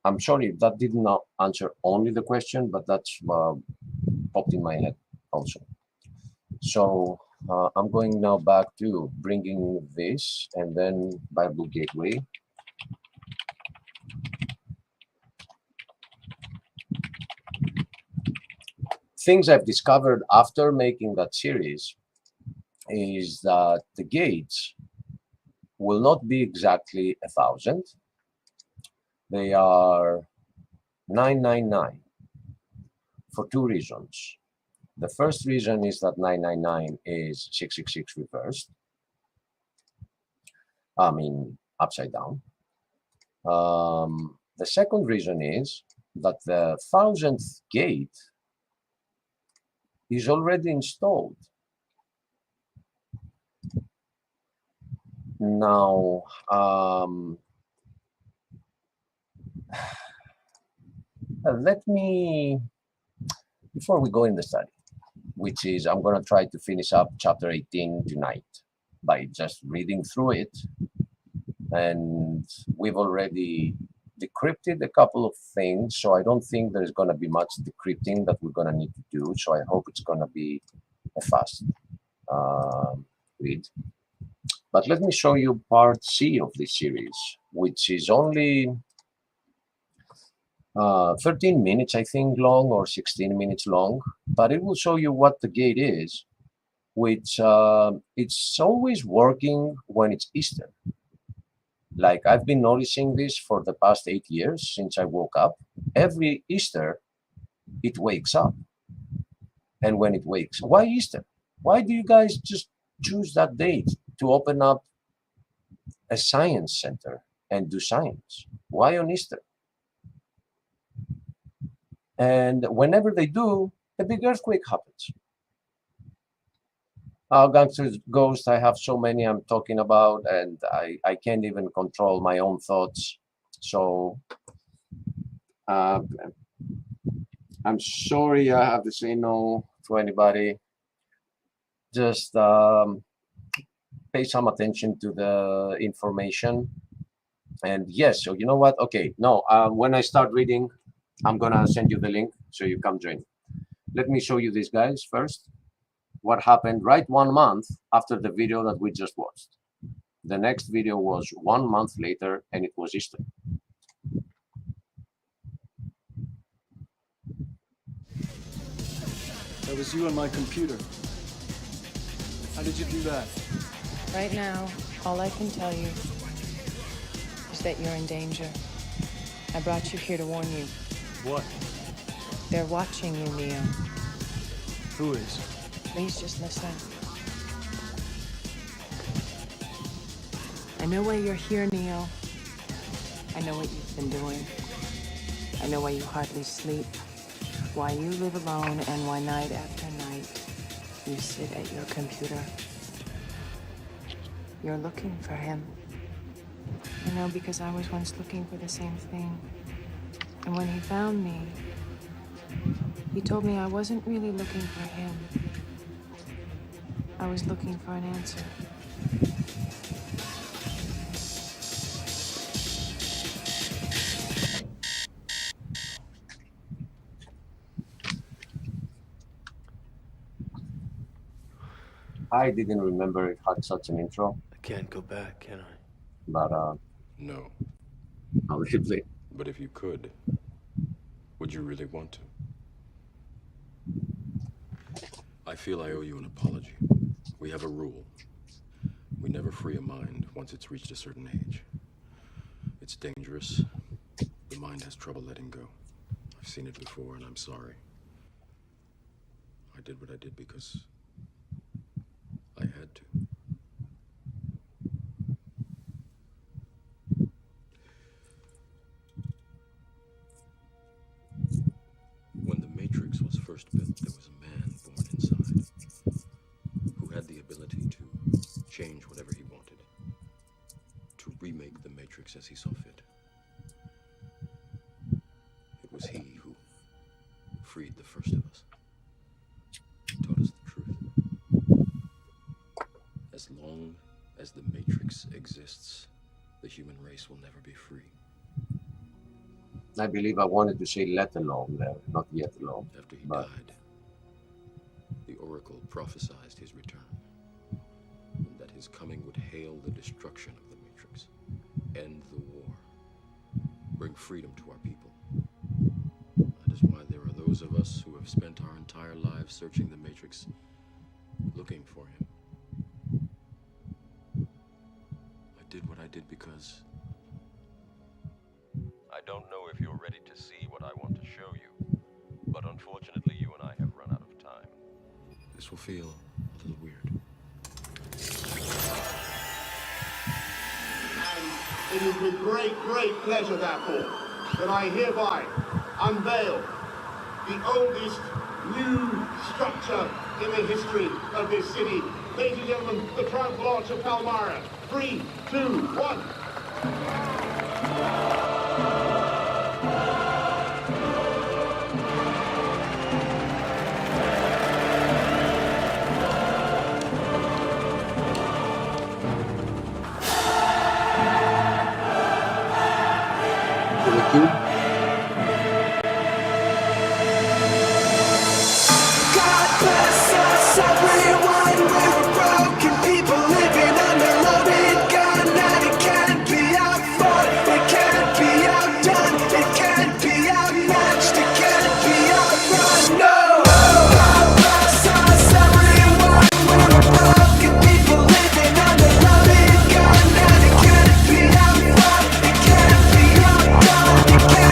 I'm sorry, that did not answer only the question, but that's popped in my head also. So I'm going now back to bringing this and then Bible Gateway. things I've discovered after making that series is that the gates will not be exactly 1,000. They are 999 for two reasons. The first reason is that 999 is 666 reversed. I mean, upside down. The second reason is that the 1,000th gate is already installed. Now, let me, before we go in the study, which is, I'm going to try to finish up chapter 18 tonight by just reading through it. And we've already decrypted a couple of things, so I don't think there's going to be much decrypting that we're going to need to do. So I hope it's going to be a fast read. But let me show you part C of this series, which is only 13 minutes, I think, long, or 16 minutes long. But it will show you what the gate is, which it's always working when it's Easter. Like, I've been noticing this for the past 8 years since I woke up. Every Easter, it wakes up. And when it wakes, why Easter? Why do you guys just choose that date to open up a science center and do science? Why on Easter? And whenever they do, a big earthquake happens. Gangster's Ghost, I have so many I'm talking about, and I can't even control my own thoughts. So I'm sorry I have to say no to anybody. Just pay some attention to the information. And yes, so you know what? Okay, no, when I start reading, I'm gonna send you the link so you come join. Let me show you these guys first. What happened right 1 month after the video that we just watched. The next video was 1 month later, and it was Easter. That was you on my computer. How did you do that? Right now, all I can tell you is that you're in danger. I brought you here to warn you. What? They're watching you, Neo. Who is? Please just listen. I know why you're here, Neo. I know what you've been doing. I know why you hardly sleep, why you live alone, and why night after night you sit at your computer. You're looking for him. I know because I was once looking for the same thing. And when he found me, he told me I wasn't really looking for him. I was looking for an answer. I didn't remember it had such an intro. I can't go back, can I? But No. I'll replay. But if you could, would you really want to? I feel I owe you an apology. We have a rule. We never free a mind once it's reached a certain age. It's dangerous. The mind has trouble letting go. I've seen it before, and I'm sorry. I did what I did because I had to. When the Matrix was first built, there was a man born inside who had the ability to change whatever he wanted, to remake the Matrix as he saw fit. It was he who freed the first of us, taught us the truth. As long as the Matrix exists, the human race will never be free. I believe I wanted to say let alone there, not yet alone. After he died, the Oracle prophesied his return, and that his coming would hail the destruction of the Matrix, end the war, bring freedom to our people. That is why there are those of us who have spent our entire lives searching the Matrix, looking for him. I did what I did because... I don't know if you're ready to see what I want to show you, but unfortunately you and I have run out of time. This will feel a little weird. And it is with great, great pleasure, therefore, that I hereby unveil the oldest new structure in the history of this city. Ladies and gentlemen, the Triumphal Arch of Palmyra. 3, 2, 1. God bless us, everyone. We're broken people living under loaded gun, and it can't be our fault. It can't be outdone. It can't be outmatched. It can't be outrun. No. God bless us, everyone. We're broken people living under loaded gun, and it can't be our fault. It can't be outdone. It can't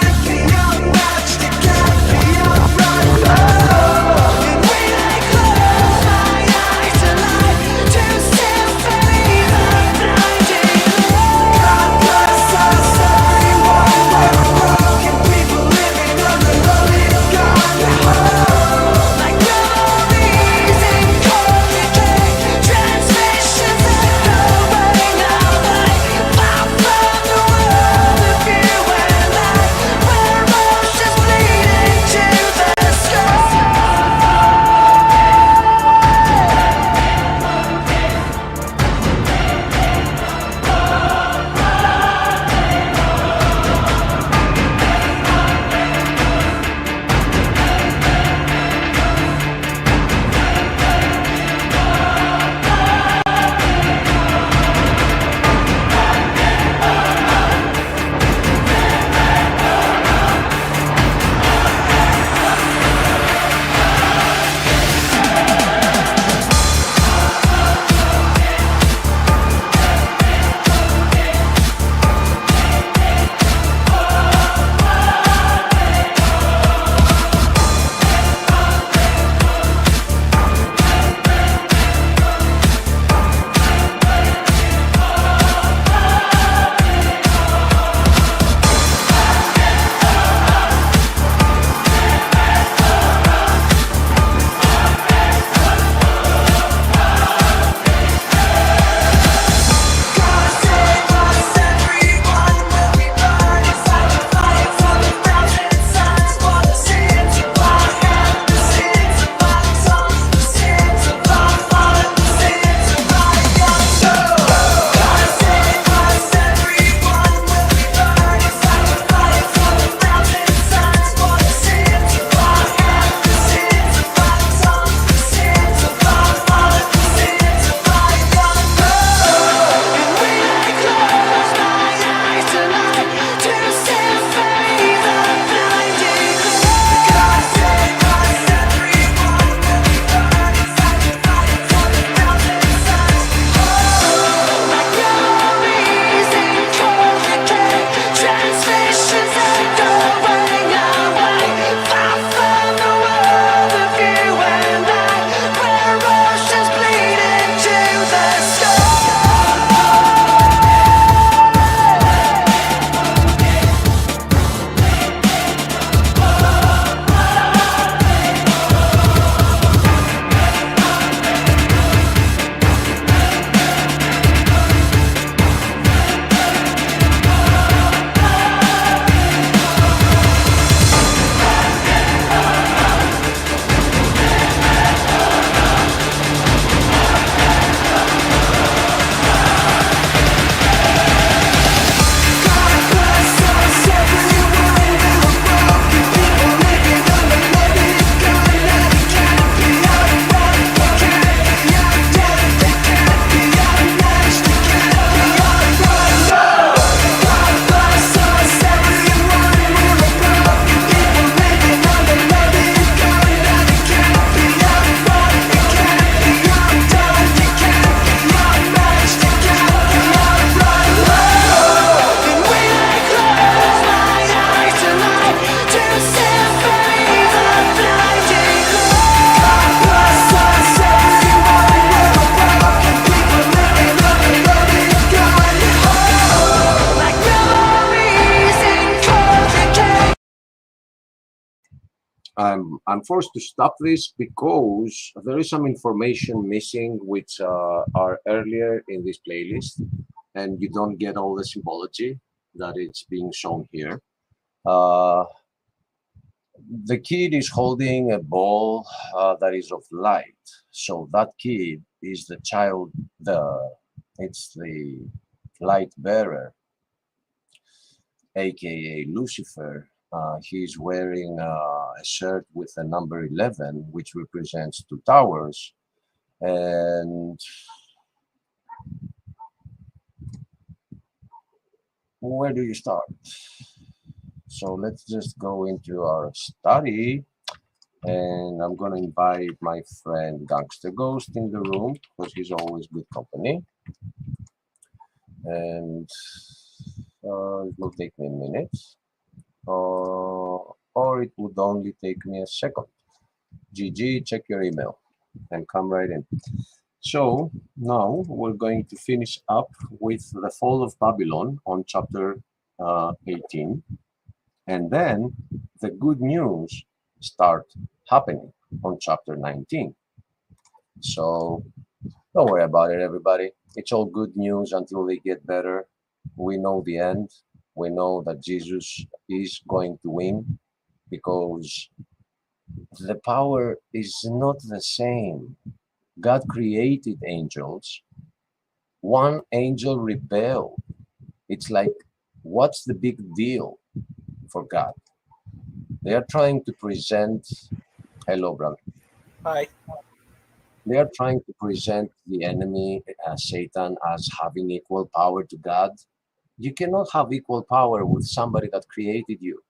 I'm forced to stop this because there is some information missing which are earlier in this playlist, and you don't get all the symbology that it's being shown here. The kid is holding a ball that is of light. So that kid is the child, it's the light bearer, aka Lucifer. He's wearing a shirt with the number 11, which represents 2 towers. And where do you start? So let's just go into our study, and I'm gonna invite my friend Gangster Ghost in the room because he's always good company. And it will take me a minute, or it would only take me a second. GG, check your email and come right in. So now we're going to finish up with the fall of Babylon on chapter 18. And then the good news start happening on chapter 19. So don't worry about it, everybody. It's all good news until they get better. We know the end. We know that Jesus is going to win because the power is not the same. God created angels. One angel rebelled. It's like, what's the big deal for God? They are trying to present, hello, brother. Hi. They are trying to present the enemy, Satan, as having equal power to God. You cannot have equal power with somebody that created you.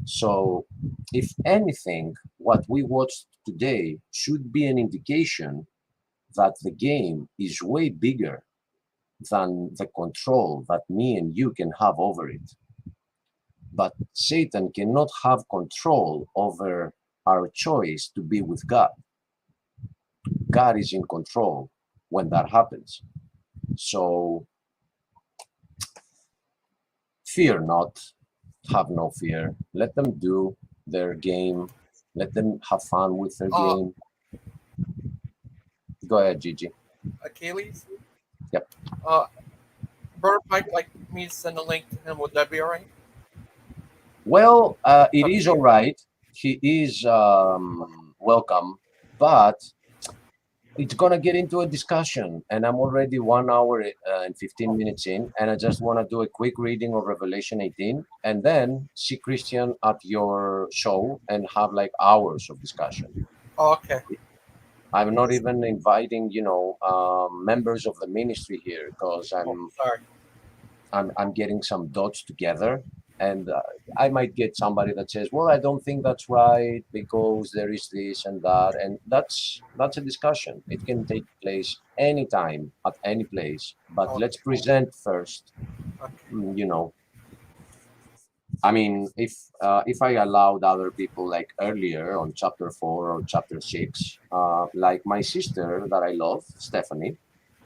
So, if anything, what we watched today should be an indication that the game is way bigger than the control that me and you can have over it. But Satan cannot have control over our choice to be with God. God is in control when that happens. So, fear not, have no fear. Let them do their game. Let them have fun with their game. Go ahead, Gigi. Achilles? Yep. Brother Mike, like me to send a link to him, would that be all right? Well, it is all right. He is welcome, but it's gonna get into a discussion, and I'm already 1 hour and 15 minutes in, and I just want to do a quick reading of Revelation 18, and then see Christian at your show and have like hours of discussion. Oh, okay. I'm not even inviting, members of the ministry here because I'm getting some dots together. And I might get somebody that says, well, I don't think that's right because there is this and that. And that's a discussion. It can take place anytime, at any place. But let's present first, I mean, if I allowed other people like earlier on chapter 4 or chapter 6, like my sister that I love, Stephanie,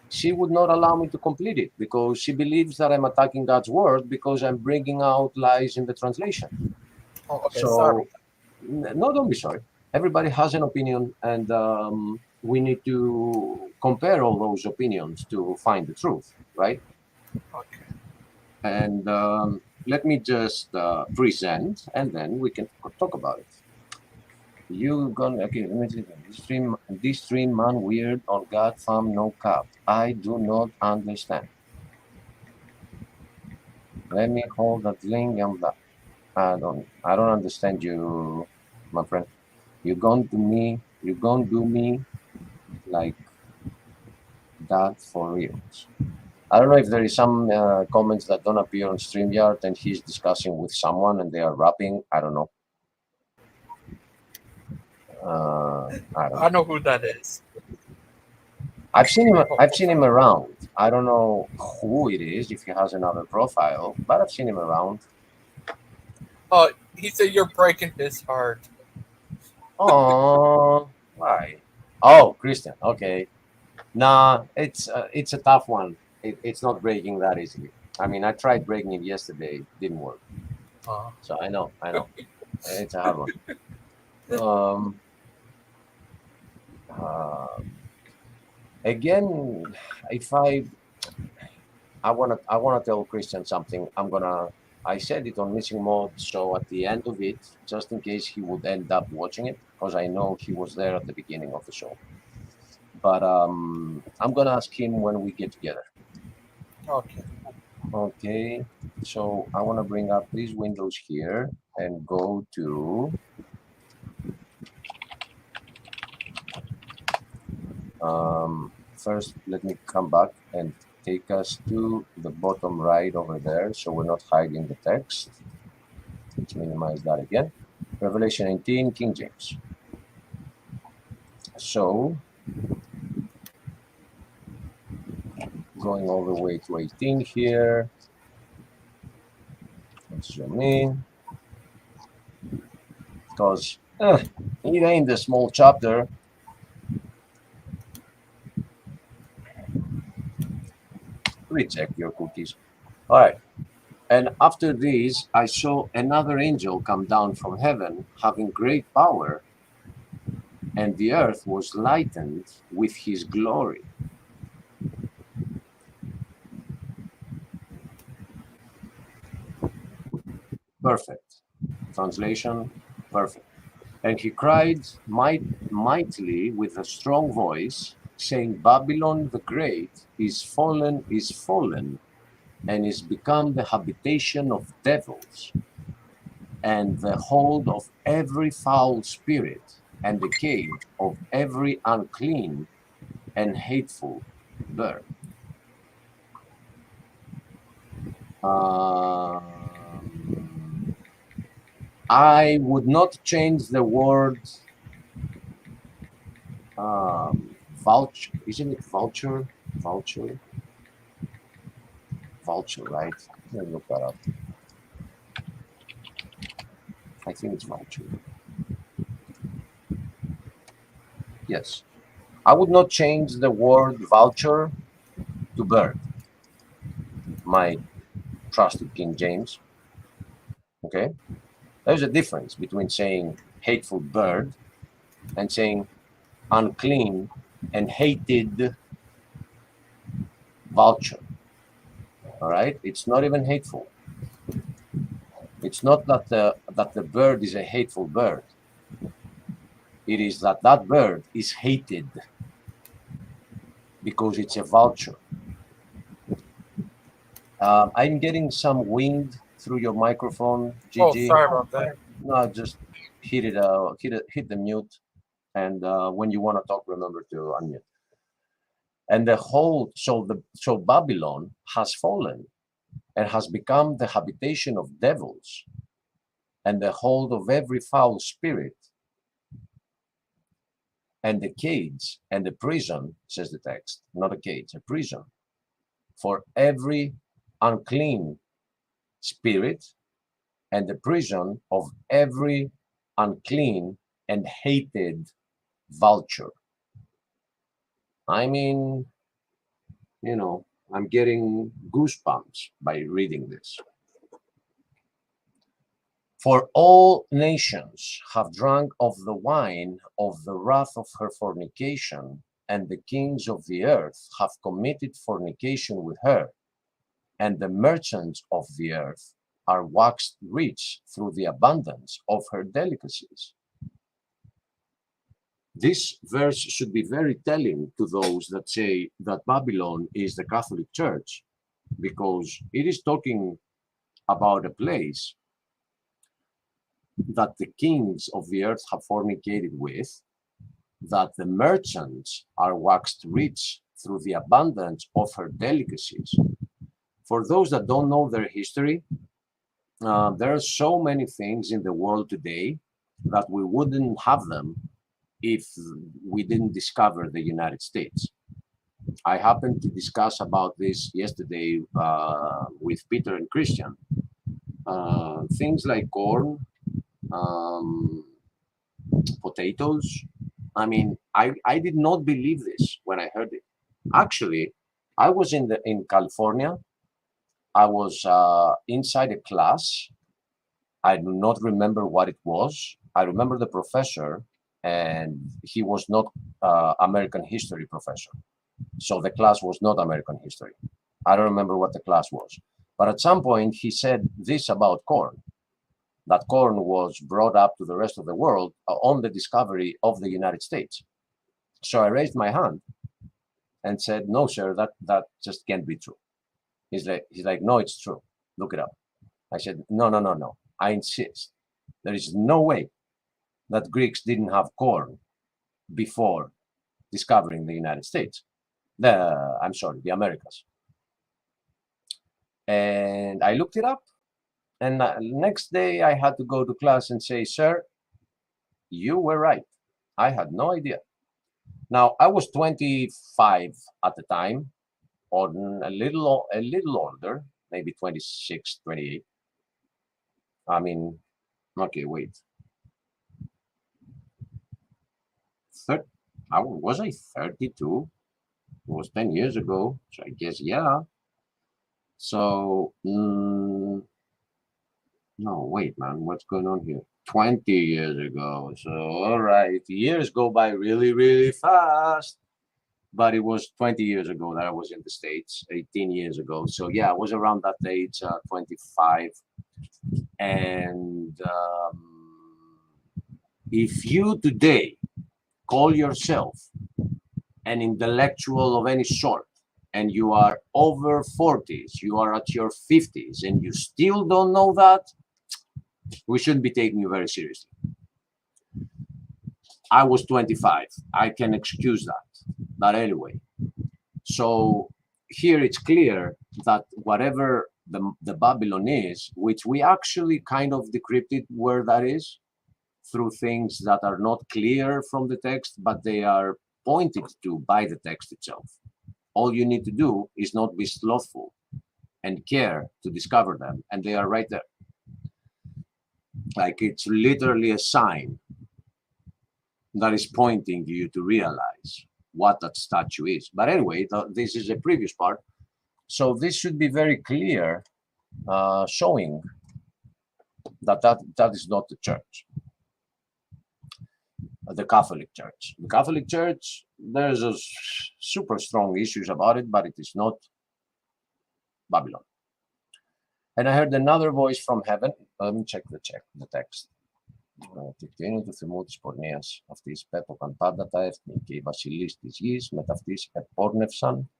she would not allow me to complete it because she believes that I'm attacking God's word because I'm bringing out lies in the translation. Oh, okay, so, sorry. No, don't be sorry. Everybody has an opinion, and we need to compare all those opinions to find the truth, right? Okay. And let me just present, and then we can talk about it. You gonna okay? Let me see. This stream man weird on God fam no cap. I do not understand. Let me hold that link and that. I don't understand you, my friend. You're gonna do me like that for real. I don't know if there is some comments that don't appear on StreamYard and he's discussing with someone and they are rapping. I don't know. I know who that is. I've seen him around. I don't know who it is, if he has another profile, but I've seen him around. Oh, he said you're breaking his heart. Oh, why? Oh, Christian. Okay. Nah, it's a tough one. It's not breaking that easily. I mean, I tried breaking it yesterday. It didn't work. So I know. It's a hard one. Again, if I wanna tell Christian something, I said it on Missing Mode, so at the end of it, just in case he would end up watching it, because I know he was there at the beginning of the show. But I'm gonna ask him when we get together. Okay. Okay, so I want to bring up these windows here and go to first, let me come back and take us to the bottom right over there, so we're not hiding the text. Let's minimize that again. Revelation 19, King James. So going all the way to 18 here. Let's zoom in, because it ain't a small chapter. Recheck your cookies. All right. And after these, I saw another angel come down from heaven, having great power, and the earth was lightened with his glory. Perfect. Translation, perfect. And he cried mightily with a strong voice, saying, Babylon the Great is fallen, and is become the habitation of devils, and the hold of every foul spirit, and the cave of every unclean and hateful bird. I would not change the word vulture. Isn't it vulture? Vulture, right? Let me look that up. I think it's vulture. Yes. I would not change the word vulture to bird. My trusted King James. Okay? There's a difference between saying hateful bird and saying unclean and hated vulture. All right? It's not even hateful. It's not that the bird is a hateful bird. It is that bird is hated because it's a vulture. I'm getting some wind through your microphone, Gigi. Oh, sorry about that. No, just hit the mute, and when you want to talk, remember to unmute. And so Babylon has fallen and has become the habitation of devils and the hold of every foul spirit, and the cage and the prison, says the text, not a cage, a prison, for every unclean spirit, and the prison of every unclean and hated vulture. I mean, I'm getting goosebumps by reading this. For all nations have drunk of the wine of the wrath of her fornication, and the kings of the earth have committed fornication with her, and the merchants of the earth are waxed rich through the abundance of her delicacies. This verse should be very telling to those that say that Babylon is the Catholic Church, because it is talking about a place that the kings of the earth have fornicated with, that the merchants are waxed rich through the abundance of her delicacies. For those that don't know their history, there are so many things in the world today that we wouldn't have them if we didn't discover the United States. I happened to discuss about this yesterday with Peter and Christian. Things like corn, potatoes. I mean, I did not believe this when I heard it. Actually, I was in California. I was inside a class I do not remember what it was. I remember the professor, and he was not American history professor. So the class was not American history. I don't remember what the class was. But at some point, he said this about corn, that corn was brought up to the rest of the world on the discovery of the United States. So I raised my hand and said, no, sir, that just can't be true. He's like, no, it's true. Look it up. I said, no. I insist. There is no way that Greeks didn't have corn before discovering the United States. The Americas. And I looked it up. And next day I had to go to class and say, sir, you were right. I had no idea. Now, I was 25 at the time, or a little older, maybe 26, 28. I mean, okay, wait. Was I 32? It was 10 years ago, so I guess, yeah. So, no, wait, man, what's going on here? 20 years ago. So, all right, years go by really, really fast. But it was 20 years ago that I was in the States, 18 years ago. So, yeah, I was around that age, 25. And if you today call yourself an intellectual of any sort, and you are over 40s, you are at your 50s, and you still don't know that, we shouldn't be taking you very seriously. I was 25. I can excuse that. But anyway, so here it's clear that whatever the Babylon is, which we actually kind of decrypted where that is through things that are not clear from the text, but they are pointed to by the text itself. All you need to do is not be slothful and care to discover them, and they are right there. Like it's literally a sign that is pointing you to realize what that statue is. But anyway, this is a previous part. So this should be very clear, showing that is not the church, the Catholic Church. The Catholic Church, there's a super strong issues about it, but it is not Babylon. And I heard another voice from heaven. Let me check the text. Τη κτήνη του θυμού της πορνείας αυτής πέτωκαν πάντα τα έθνη και οι βασιλείς της γης με ταυτής επόρνευσαν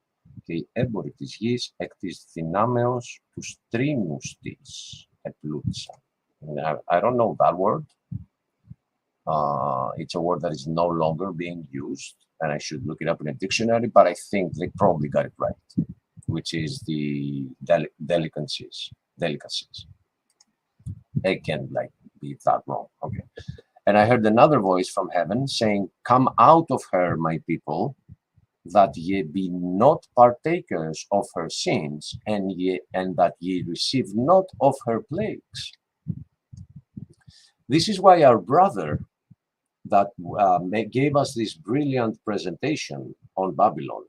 και οι έμποροι της γης εκ της δυνάμεως τους τρίμους της επλούτησαν. I don't know that word. It's a word that is no longer being used, and I should look it up in a dictionary, but I think they probably got it right, which is the delicacies. They can be that wrong. Okay. And I heard another voice from heaven saying, come out of her, my people, that ye be not partakers of her sins, and that ye receive not of her plagues. This is why our brother that gave us this brilliant presentation on Babylon,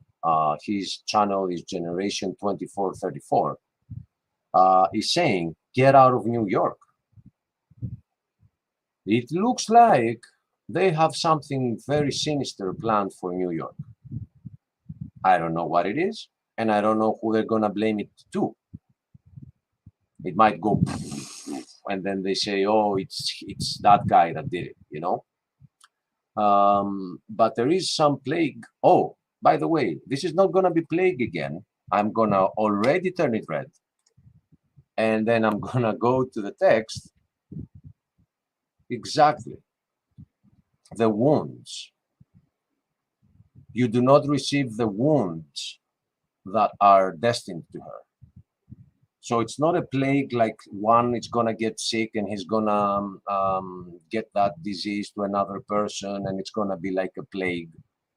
his channel is Generation 2434, is saying, get out of New York. It looks like they have something very sinister planned for New York. I don't know what it is, and I don't know who they're going to blame it to. It might go, and then they say, oh, it's that guy that did it, you know? But there is some plague. Oh, by the way, this is not going to be plague again. I'm going to already turn it red. And then I'm going to go to the text. Exactly. The wounds. You do not receive the wounds that are destined to her. So it's not a plague like one is going to get sick and he's going to get that disease to another person, and it's going to be like a plague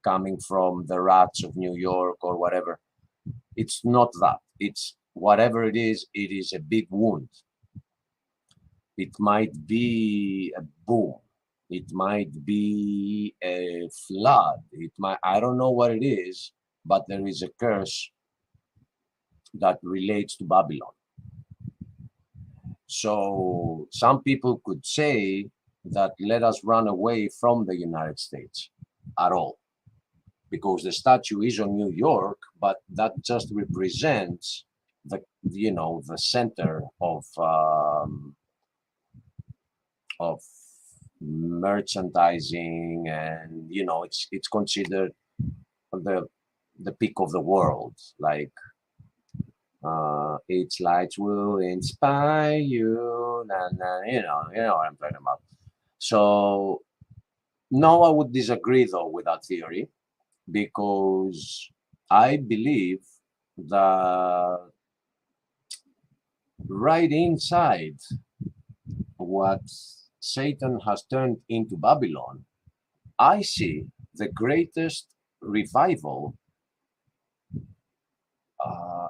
coming from the rats of New York or whatever. It's not that. It's whatever it is a big wound. It might be a boom. It might be a flood. I don't know what it is, but there is a curse that relates to Babylon. So some people could say that let us run away from the United States at all, because the statue is on New York, but that just represents the, you know, the center of merchandising, and you know, it's considered the peak of the world, like its lights will inspire you, you know what I'm talking about. So no, I would disagree though with that theory, because I believe that right inside what Satan has turned into Babylon, I see the greatest revival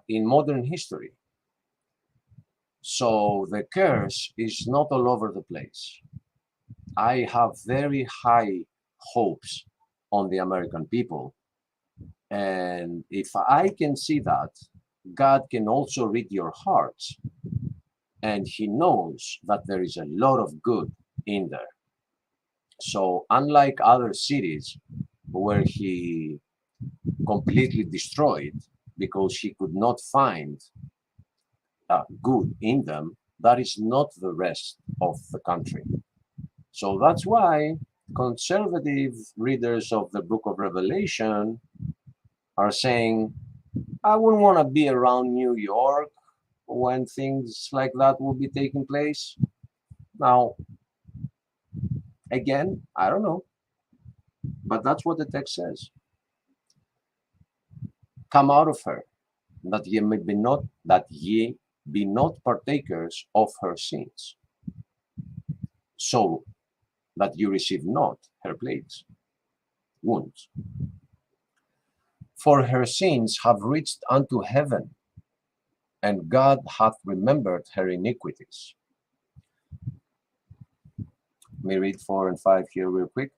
in modern history. So the curse is not all over the place. I have very high hopes on the American people. And if I can see that, God can also read your hearts. And he knows that there is a lot of good in there. So unlike other cities where he completely destroyed because he could not find good in them, that is not the rest of the country. So that's why conservative readers of the book of Revelation are saying, I wouldn't want to be around New York when things like that will be taking place. Now, again, I don't know, but that's what the text says. Come out of her, that ye be not partakers of her sins, so that you receive not her plagues, wounds. For her sins have reached unto heaven, and God hath remembered her iniquities. Let me read 4 and 5 here real quick.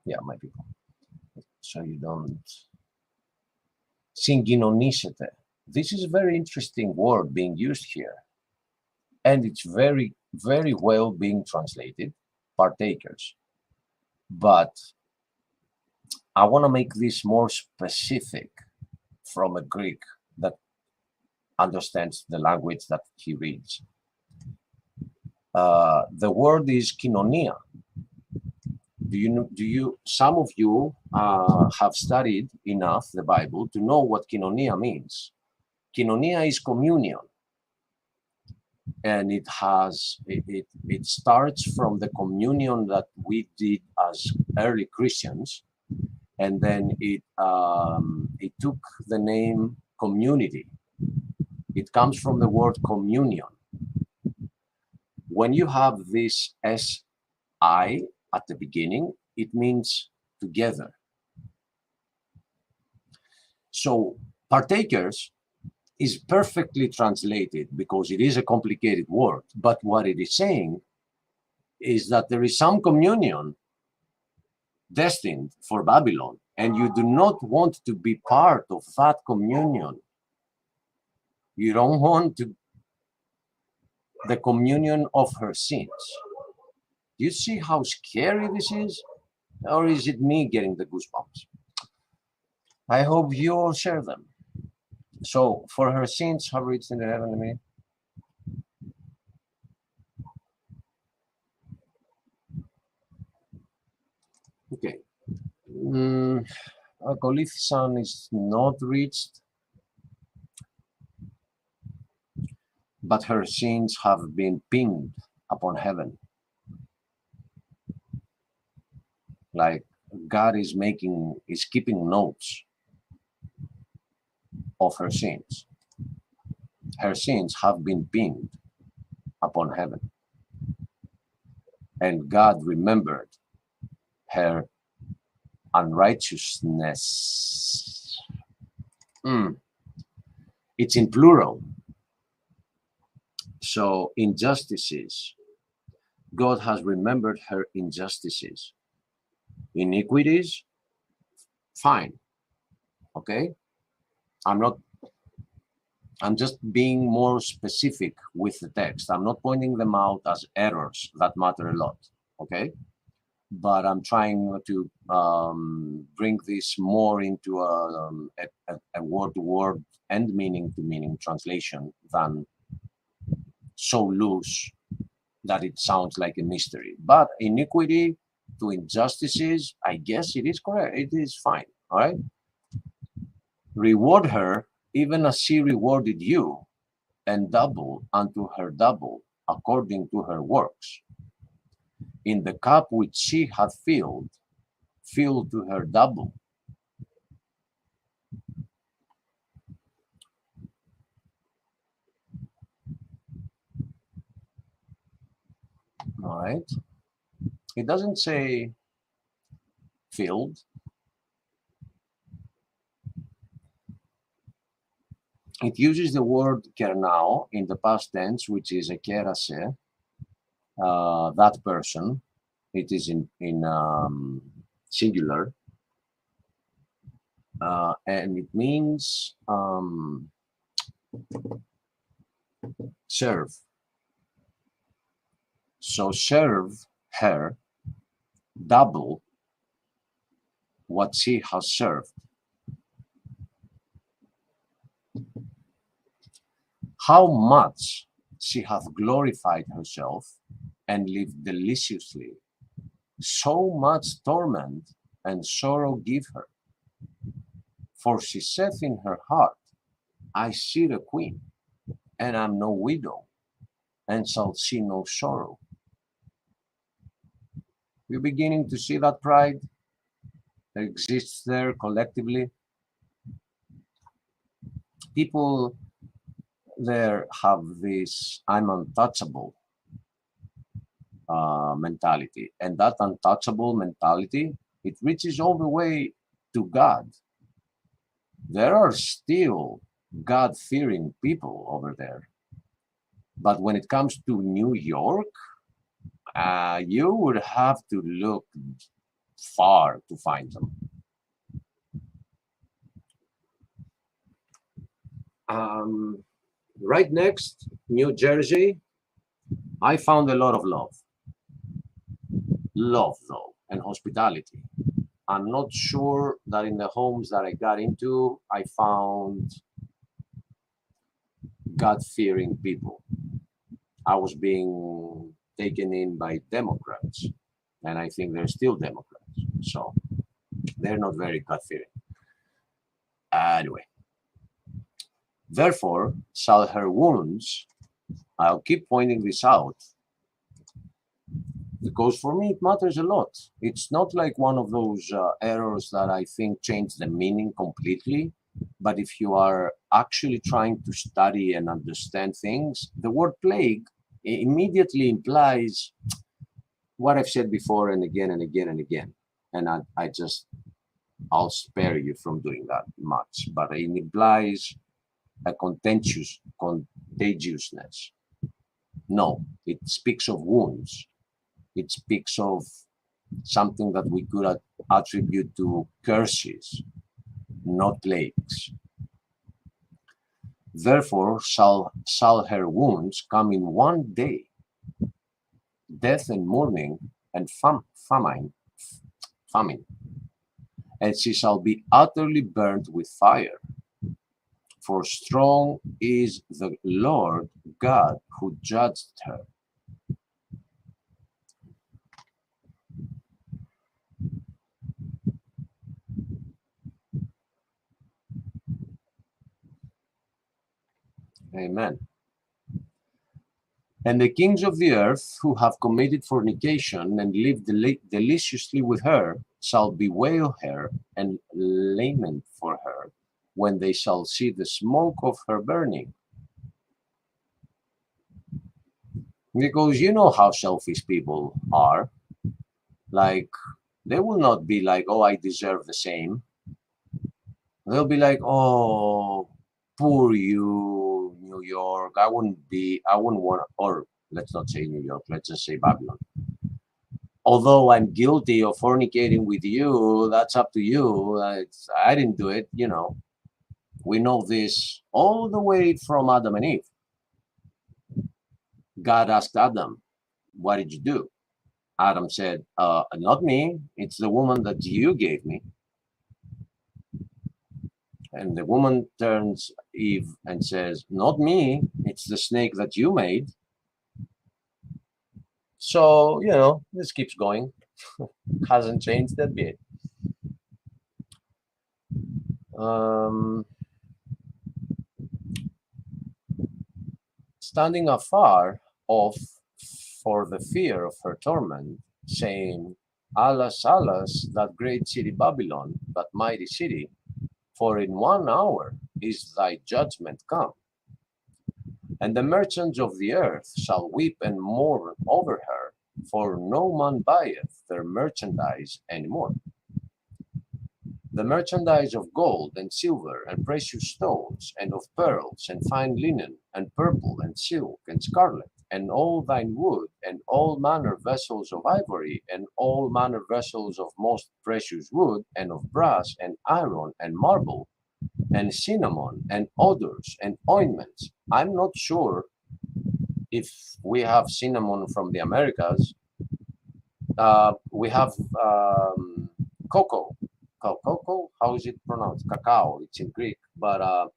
Yeah, my people. So you don't. Synginonήσετε. This is a very interesting word being used here. And it's very, very well being translated, partakers. But I want to make this more specific from a Greek that understands the language that he reads. The word is kinonia. Some of you have studied enough the Bible to know what kinonia means. Kinonia is communion. And it starts from the communion that we did as early Christians, and then it took the name community. It comes from the word communion. When you have this SI at the beginning, it means together. So partakers is perfectly translated because it is a complicated word. But what it is saying is that there is some communion destined for Babylon, and you do not want to be part of that communion. You don't want the communion of her sins. Do you see how scary this is? Or is it me getting the goosebumps? I hope you all share them. So, for her sins have reached into heaven to me. Okay. Akολύθησαν is not reached, but her sins have been pinned upon heaven. Like God is keeping notes of her sins. Her sins have been pinned upon heaven. And God remembered her unrighteousness. It's in plural. So injustices. God has remembered her injustices. Iniquities, fine. Okay? I'm not I'm just being more specific with the text. I'm not pointing them out as errors that matter a lot, okay? But I'm trying to bring this more into a word-to-word and meaning-to-meaning translation than so loose that it sounds like a mystery. But iniquity to injustices, I guess it is correct. It is fine, all right? Reward her even as she rewarded you, and double unto her double according to her works. In the cup which she hath filled, fill to her double. All right. It doesn't say filled. It uses the word kernao in the past tense, which is a kerase, that person. It is in singular. And it means serve. So serve her double what she has served. How much she hath glorified herself and lived deliciously, so much torment and sorrow give her. For she saith in her heart, I see a queen, and am no widow, and shall see no sorrow. We're beginning to see that pride that exists there collectively. People there have this I'm untouchable mentality, and that untouchable mentality, it reaches all the way to God. There are still God-fearing people over there, but when it comes to New York, you would have to look far to find them. Right next, New Jersey, I found a lot of love. Love, though, and hospitality. I'm not sure that in the homes that I got into, I found God-fearing people. I was being taken in by Democrats, and I think they're still Democrats, so they're not very God-fearing. Anyway. Therefore, shall her wounds, I'll keep pointing this out, because for me it matters a lot. It's not like one of those errors that I think change the meaning completely, but if you are actually trying to study and understand things, the word plague immediately implies what I've said before and again and again and again. And I'll spare you from doing that much, but it implies a contagiousness. No, it speaks of wounds. It speaks of something that we could attribute to curses, not plagues. Therefore shall her wounds come in one day, death and mourning and famine, and she shall be utterly burnt with fire. For strong is the Lord God who judged her. Amen. And the kings of the earth who have committed fornication and lived deliciously with her shall bewail her and lament for her when they shall see the smoke of her burning. Because you know how selfish people are. Like, they will not be like, oh, I deserve the same. They'll be like, oh, poor you, New York. I wouldn't want to, or let's not say New York, let's just say Babylon. Although I'm guilty of fornicating with you, that's up to you. I didn't do it, you know. We know this all the way from Adam and Eve. God asked Adam, what did you do? Adam said, not me, it's the woman that you gave me. And the woman turns Eve and says, not me, it's the snake that you made. So, you know, this keeps going. Hasn't changed that bit. Standing afar off for the fear of her torment, saying, Alas, alas, that great city Babylon, that mighty city, for in 1 hour is thy judgment come. And the merchants of the earth shall weep and mourn over her, for no man buyeth their merchandise anymore. The merchandise of gold and silver and precious stones, and of pearls and fine linen, and purple and silk and scarlet, and all thine wood, and all manner vessels of ivory, and all manner vessels of most precious wood, and of brass, and iron, and marble, and cinnamon, and odors, and ointments. I'm not sure if we have cinnamon from the Americas. We have cocoa. Cocoa, how is it pronounced? Cacao, it's in Greek. But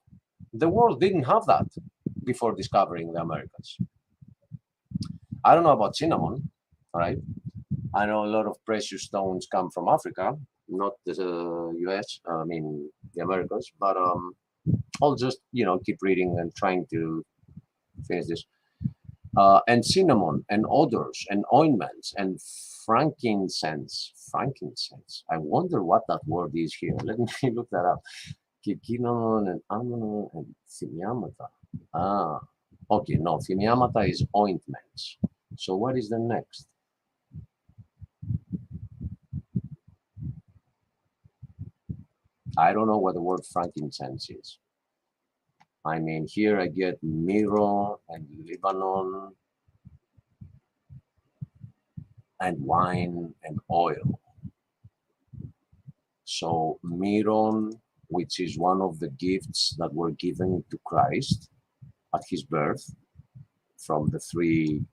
the world didn't have that before discovering the Americas. I don't know about cinnamon, all right? I know a lot of precious stones come from Africa, not the US, I mean the Americas, but I'll just, you know, keep reading and trying to finish this. And cinnamon, and odors, and ointments, and frankincense. Frankincense. I wonder what that word is here. Let me look that up. Kikinon and ammonon and thymiamata. Ah, okay. No, thymiamata is ointments. So what is the next? I don't know what the word frankincense is. I mean, here I get myrrh and Lebanon and wine and oil. So myrrh, which is one of the gifts that were given to Christ at his birth from the three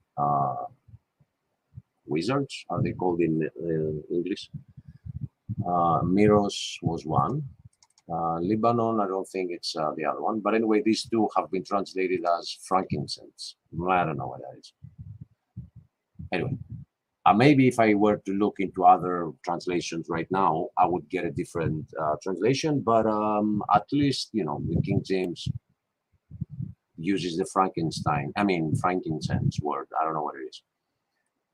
wizards, are they called in English? Myrrh was one. Lebanon, I don't think it's the other one. But anyway, these two have been translated as frankincense. I don't know what that is. Anyway, maybe if I were to look into other translations right now, I would get a different translation. But at least, you know, the King James uses the frankincense word. I don't know what it is.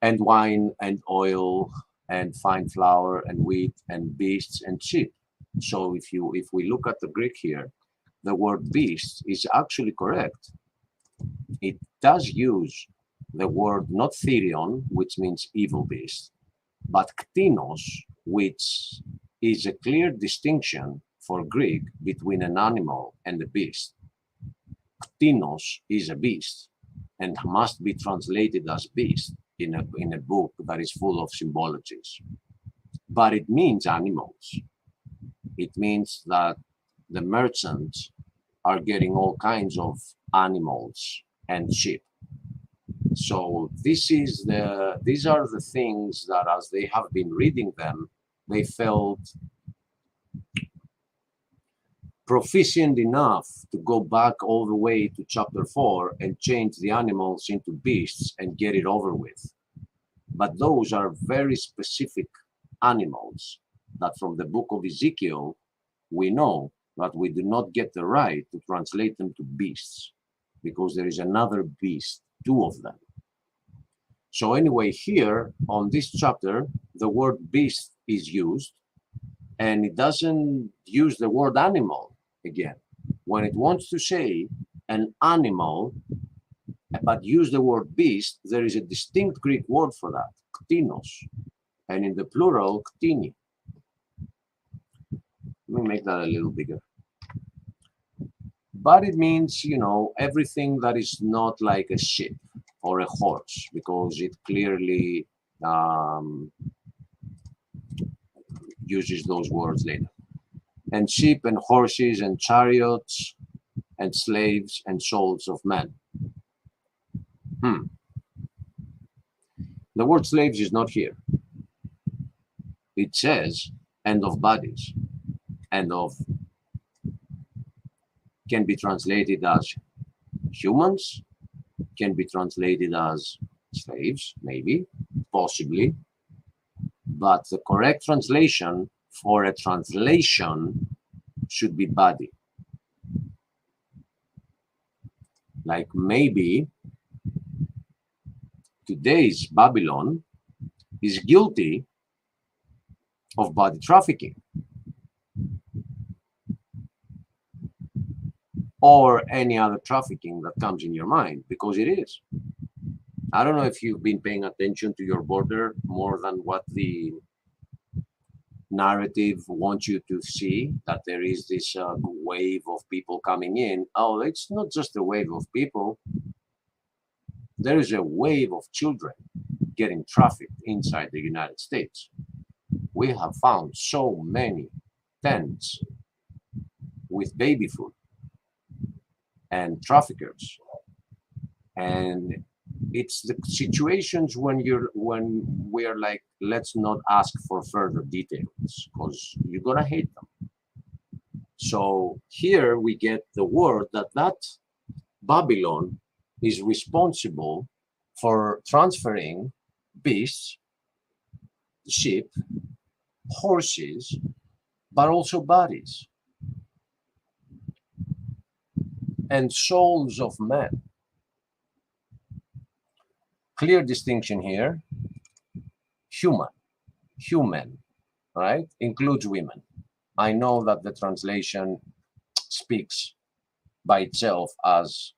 And wine and oil and fine flour and wheat and beasts and sheep. So if we look at the Greek here, the word beast is actually correct. It does use the word not therion, which means evil beast, but ktinos, which is a clear distinction for Greek between an animal and a beast. Ktinos is a beast and must be translated as beast in a book that is full of symbologies. But it means animals. It means that the merchants are getting all kinds of animals and sheep. So these are the things that as they have been reading them, they felt proficient enough to go back all the way to chapter 4 and change the animals into beasts and get it over with. But those are very specific animals that from the book of Ezekiel, we know that we do not get the right to translate them to beasts because there is another beast, 2 of them. So anyway, here on this chapter, the word beast is used and it doesn't use the word animal again. When it wants to say an animal, but use the word beast, there is a distinct Greek word for that, ktinos, and in the plural, ktini. Let me make that a little bigger. But it means, you know, everything that is not like a ship or a horse, because it clearly uses those words later. and sheep and horses and chariots and slaves and souls of men. The word slaves is not here. It says, and of bodies, and of can be translated as humans, can be translated as slaves, maybe, possibly, but the correct translation for a translation should be body. Like maybe today's Babylon is guilty of body trafficking, or any other trafficking that comes in your mind, because it is. I don't know if you've been paying attention to your border more than what the narrative wants you to see, that there is this wave of people coming in. Oh, it's not just a wave of people. There is a wave of children getting trafficked inside the United States. We have found so many tents with baby food and traffickers, and it's the situations when we're like, let's not ask for further details because you're gonna hate them. So here we get the word that Babylon is responsible for transferring beasts, sheep, horses, but also bodies and souls of men. Clear distinction here. Human, right? Includes women. I know that the translation speaks by itself as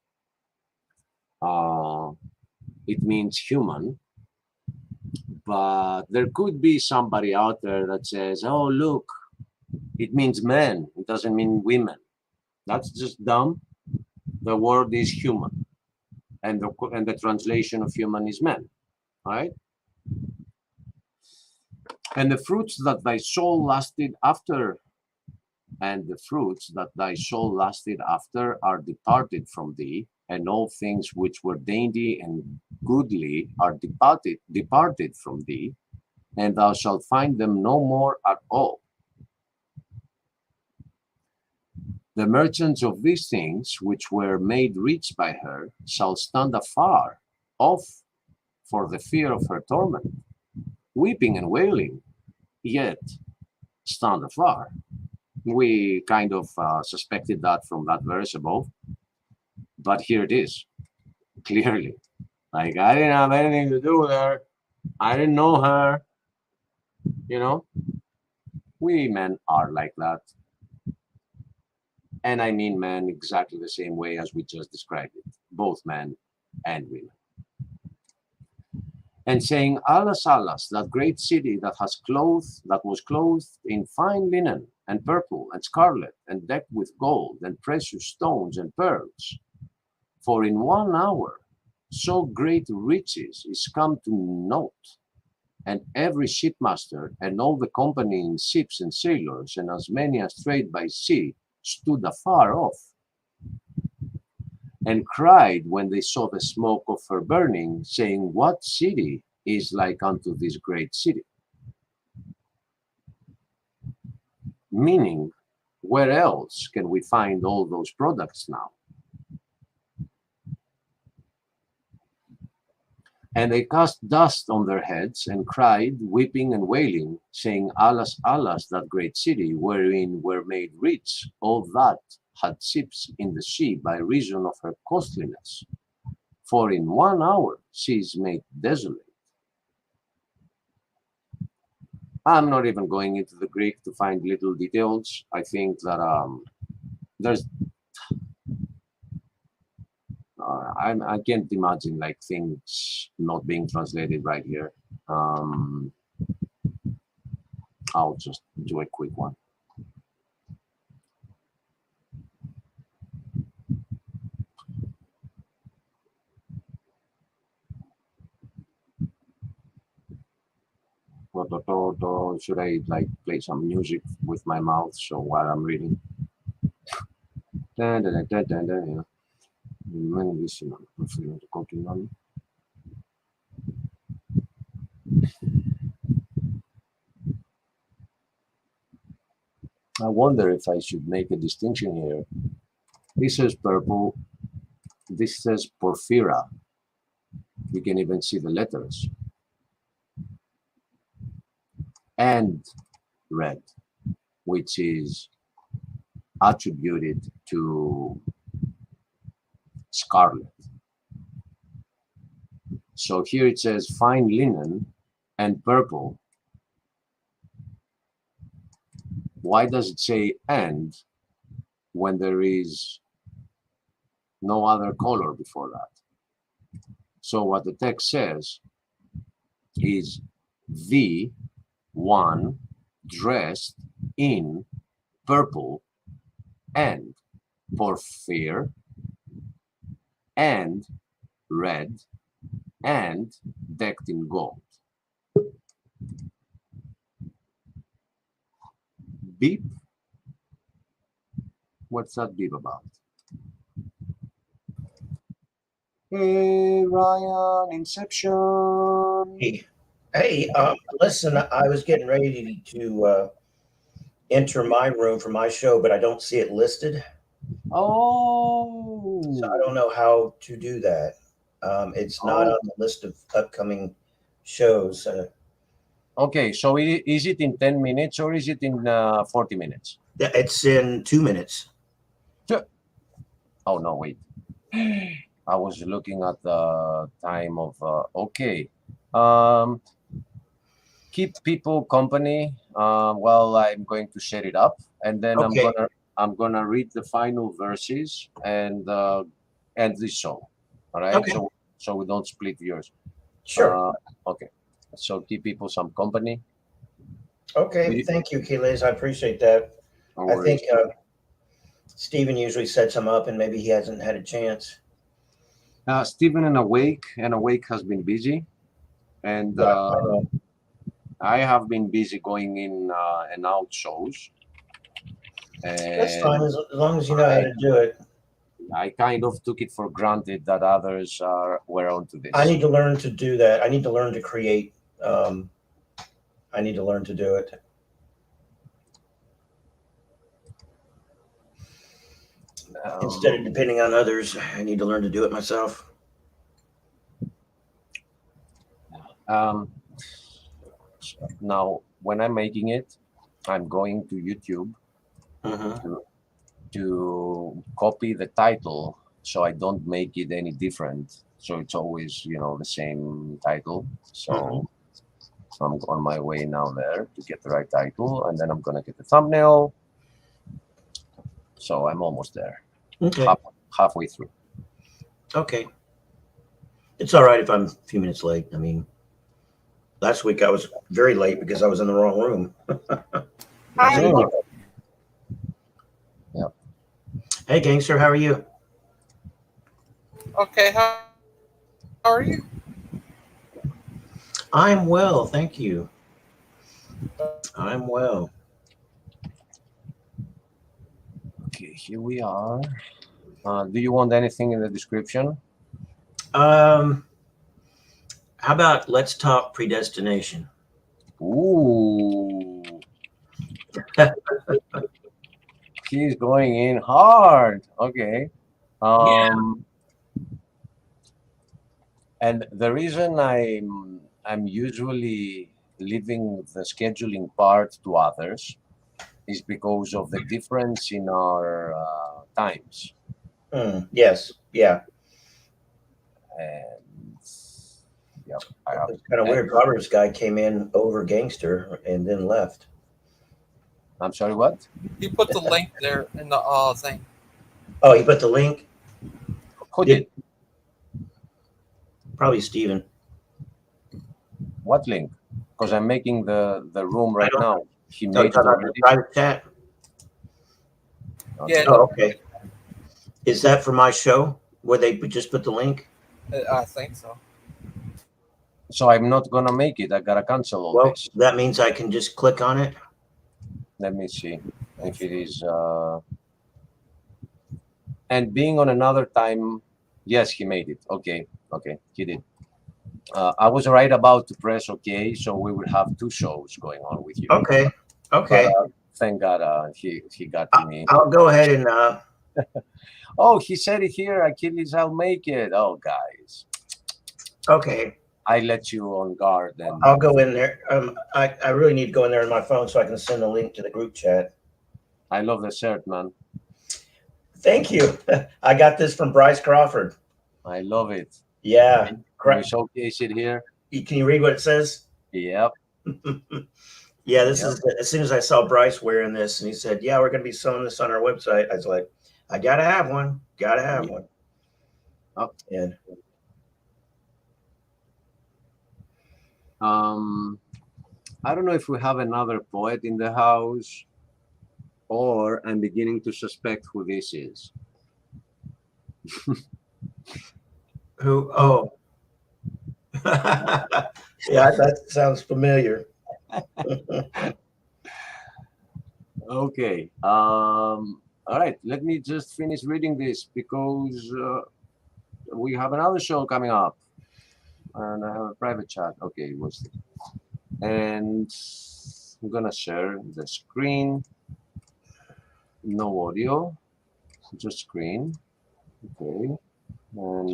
it means human, but there could be somebody out there that says, oh, look, it means men, it doesn't mean women. That's just dumb. The word is human, and the translation of human is men, right? And the fruits that thy soul lasted after, and the fruits that thy soul lasted after are departed from thee, and all things which were dainty and goodly are departed from thee, and thou shalt find them no more at all. The merchants of these things, which were made rich by her, shall stand afar off for the fear of her torment, weeping and wailing, yet stand afar. We kind of suspected that from that verse above, but here it is, clearly. Like, I didn't have anything to do with her. I didn't know her. You know, we men are like that. And I mean men exactly the same way as we just described it, both men and women. And saying, Alas, alas, that great city that was clothed in fine linen and purple and scarlet and decked with gold and precious stones and pearls. For in 1 hour so great riches is come to naught, and every shipmaster and all the company in ships and sailors and as many as trade by sea stood afar off, and cried when they saw the smoke of her burning, saying, What city is like unto this great city? Meaning, where else can we find all those products now? And they cast dust on their heads and cried, weeping and wailing, saying, Alas, alas, that great city, wherein were made rich all that had ships in the sea by reason of her costliness. For in 1 hour she is made desolate. I'm not even going into the Greek to find little details. I think that there's I can't imagine like things not being translated right here. I'll just do a quick one. Should I like play some music with my mouth so while I'm reading? Yeah. Bellissimo, continuando. I wonder if I should make a distinction here. This says purple, this says porphyra. You can even see the letters. And red, which is attributed to scarlet. So here it says fine linen and purple. Why does it say and when there is no other color before that? So what the text says is the one dressed in purple and porphyr and red and decked in gold. Beep? What's that beep about? Hey, Ryan, Inception. Hey, listen, I was getting ready to enter my room for my show, but I don't see it listed. Oh. So I don't know how to do that. It's not on the list of upcoming shows. Okay, so is it in 10 minutes or is it in 40 minutes? It's in 2 minutes. Oh, no, wait. I was looking at the time of, okay. Keep people company while I'm going to set it up, and then Okay. I'm gonna read the final verses and end this show. All right. Okay. So we don't split viewers. Sure. Okay. So keep people some company. Okay, thank you, Keelis. I appreciate that. No I worries. think Stephen usually sets them up, and maybe he hasn't had a chance. Stephen and Awake has been busy, and I have been busy going in and out shows. That's fine, as long as you know how to do it. I kind of took it for granted that others were onto this. I need to learn to do that. I need to learn to create. I need to learn to do it. Instead of depending on others, I need to learn to do it myself. Now, when I'm making it, I'm going to YouTube to copy the title so I don't make it any different. So it's always, the same title. So I'm on my way now there to get the right title, and then I'm gonna get the thumbnail. So I'm almost there. Okay. Halfway through. Okay. It's all right if I'm a few minutes late. I mean, last week I was very late because I was in the wrong room. Yep. Hey, gangster, how are you? Okay, how are you? I'm well, thank you. I'm well. Okay, here we are. Do you want anything in the description? How about let's talk predestination? Ooh. He's going in hard. Okay. And the reason I'm usually leaving the scheduling part to others is because of the difference in our times. Yes, yeah. And yep, It's kind of weird. Robert's guy came in over gangster and then left. I'm sorry, what? He put the link there in the thing. Oh, he put the link? Who did? Probably Steven. What link? Because I'm making the room right now. He No, made it talking about already. the private chat. Yeah. Oh, okay. Is that for my show where they just put the link? I think so. So I'm not gonna make it. I gotta cancel all Well, this. that means I can just click on it. Let me see if it is. And being on another time, yes, he made it. Okay, okay, he did. I was right about to press OK, so we would have 2 shows going on with you. Okay, okay. But, thank God he got to me. I'll go ahead and. Oh, he said it here. Achilles, I'll make it. Oh, guys. Okay. I let you on guard. And I'll go in there. I really need to go in there on my phone so I can send a link to the group chat. I love the shirt, man. Thank you. I got this from Bryce Crawford. I love it. Yeah. Can we showcase it here? Can you read what it says? Yep. Yeah, this is as soon as I saw Bryce wearing this and he said, yeah, we're going to be selling this on our website. I was like, I got to have one. Got to have one. Oh. And I don't know if we have another poet in the house, or I'm beginning to suspect who this is. who? Oh. Yeah, that sounds familiar. Okay. All right. Let me just finish reading this because we have another show coming up, and I have a private chat. Okay, what's it? And I'm gonna share the screen. No audio, just screen. Okay. And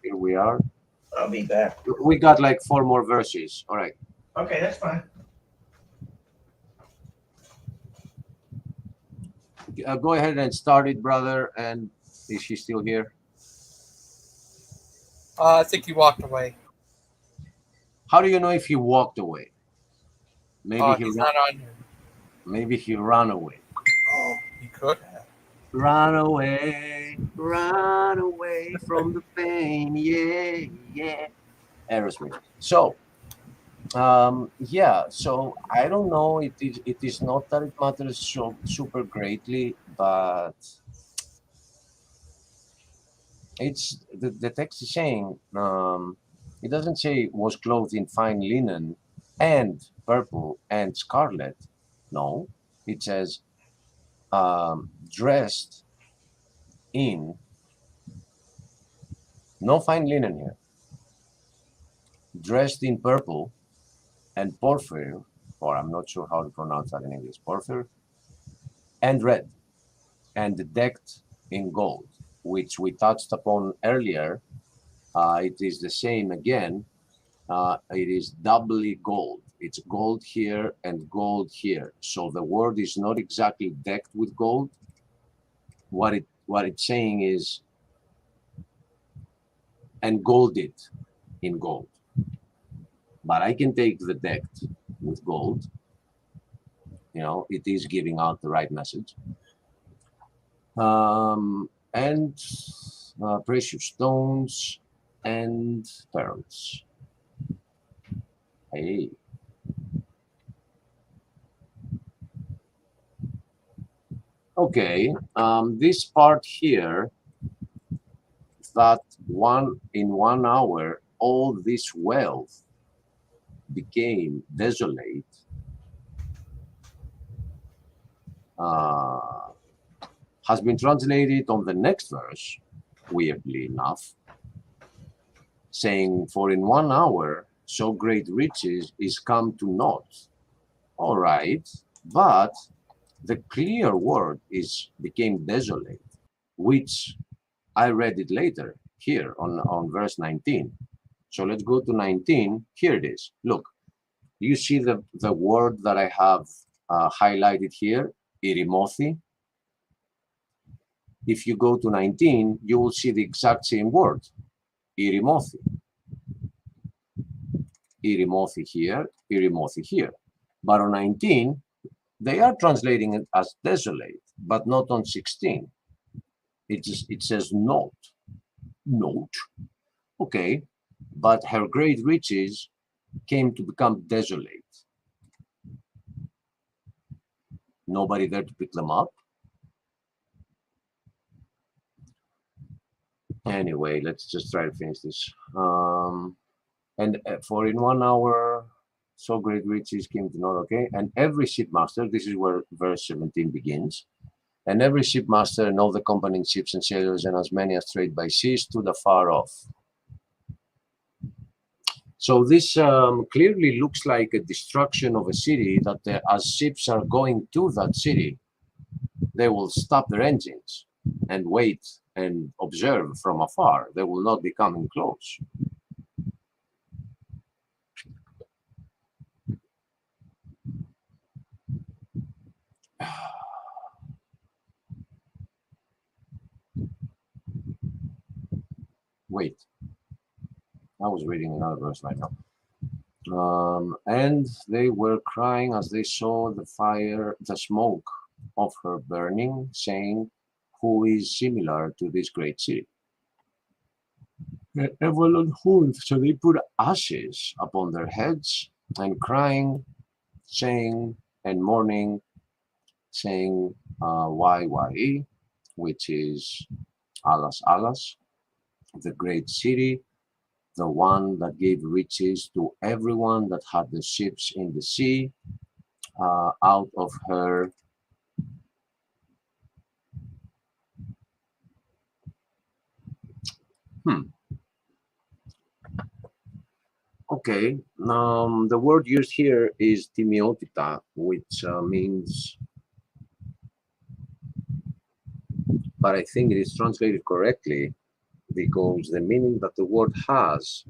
here we are. I'll be back. We got like 4 more verses. All right. Okay, that's fine. Go ahead and start it, brother. And is she still here? I think he walked away. How do you know if he walked away? Maybe he's not on here. Maybe he ran away. Oh, he could have. Run away from the pain. Yeah, yeah. Aerosmith. So, yeah. So I don't know. It is not that it matters so super greatly, but it's the text is saying. It doesn't say was clothed in fine linen and purple and scarlet. No, it says dressed in, no fine linen here, dressed in purple and porphyr, or I'm not sure how to pronounce that in English, porphyr, and red, and decked in gold, which we touched upon earlier. It is the same again. It is doubly gold. It's gold here and gold here. So the word is not exactly decked with gold. What it's saying is and golded in gold. But I can take the decked with gold. You know, it is giving out the right message. And precious stones and pearls. Hey. Okay, this part here, that in 1 hour, all this wealth became desolate. Has been translated on the next verse, weirdly enough, saying, for in 1 hour, so great riches is come to naught. All right, but the clear word became desolate, which I read it later here on verse 19. So let's go to 19. Here it is. Look, you see the word that I have highlighted here, irimothi. If you go to 19, you will see the exact same word, irimothi. Irimothi here, irimothi here. But on 19, they are translating it as desolate, but not on 16. It says note. Note. Okay, but her great riches came to become desolate. Nobody there to pick them up. Anyway, let's just try to finish this. And for in 1 hour, so great riches came to know, okay? And every shipmaster, this is where verse 17 begins, and every shipmaster and all the accompanying ships and sailors and as many as trade by sea stood afar off. So this clearly looks like a destruction of a city that as ships are going to that city, they will stop their engines and wait and observe from afar. They will not be coming close. Wait, I was reading another verse right now. And they were crying as they saw the fire, the smoke of her burning, saying, who is similar to this great city? So they put ashes upon their heads and crying, saying, and mourning, saying, why, which is alas, alas, the great city, the one that gave riches to everyone that had the ships in the sea, out of her Okay, the word used here is timiotita, which means, but I think it is translated correctly because the meaning that the word has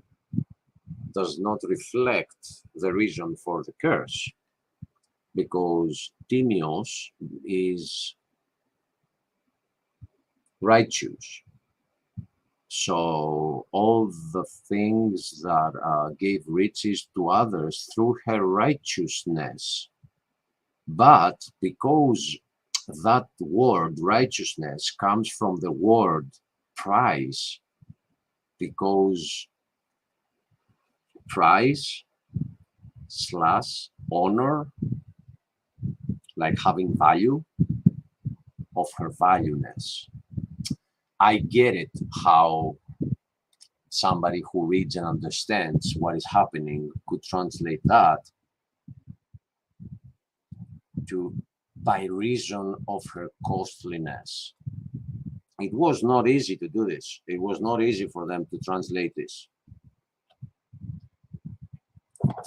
does not reflect the reason for the curse, because timios is righteous. So all the things that gave riches to others through her righteousness, but because that word righteousness comes from the word price, because price / honor, like having value, of her valueness. I get it how somebody who reads and understands what is happening could translate that to by reason of her costliness. It was not easy to do this. It was not easy for them to translate this.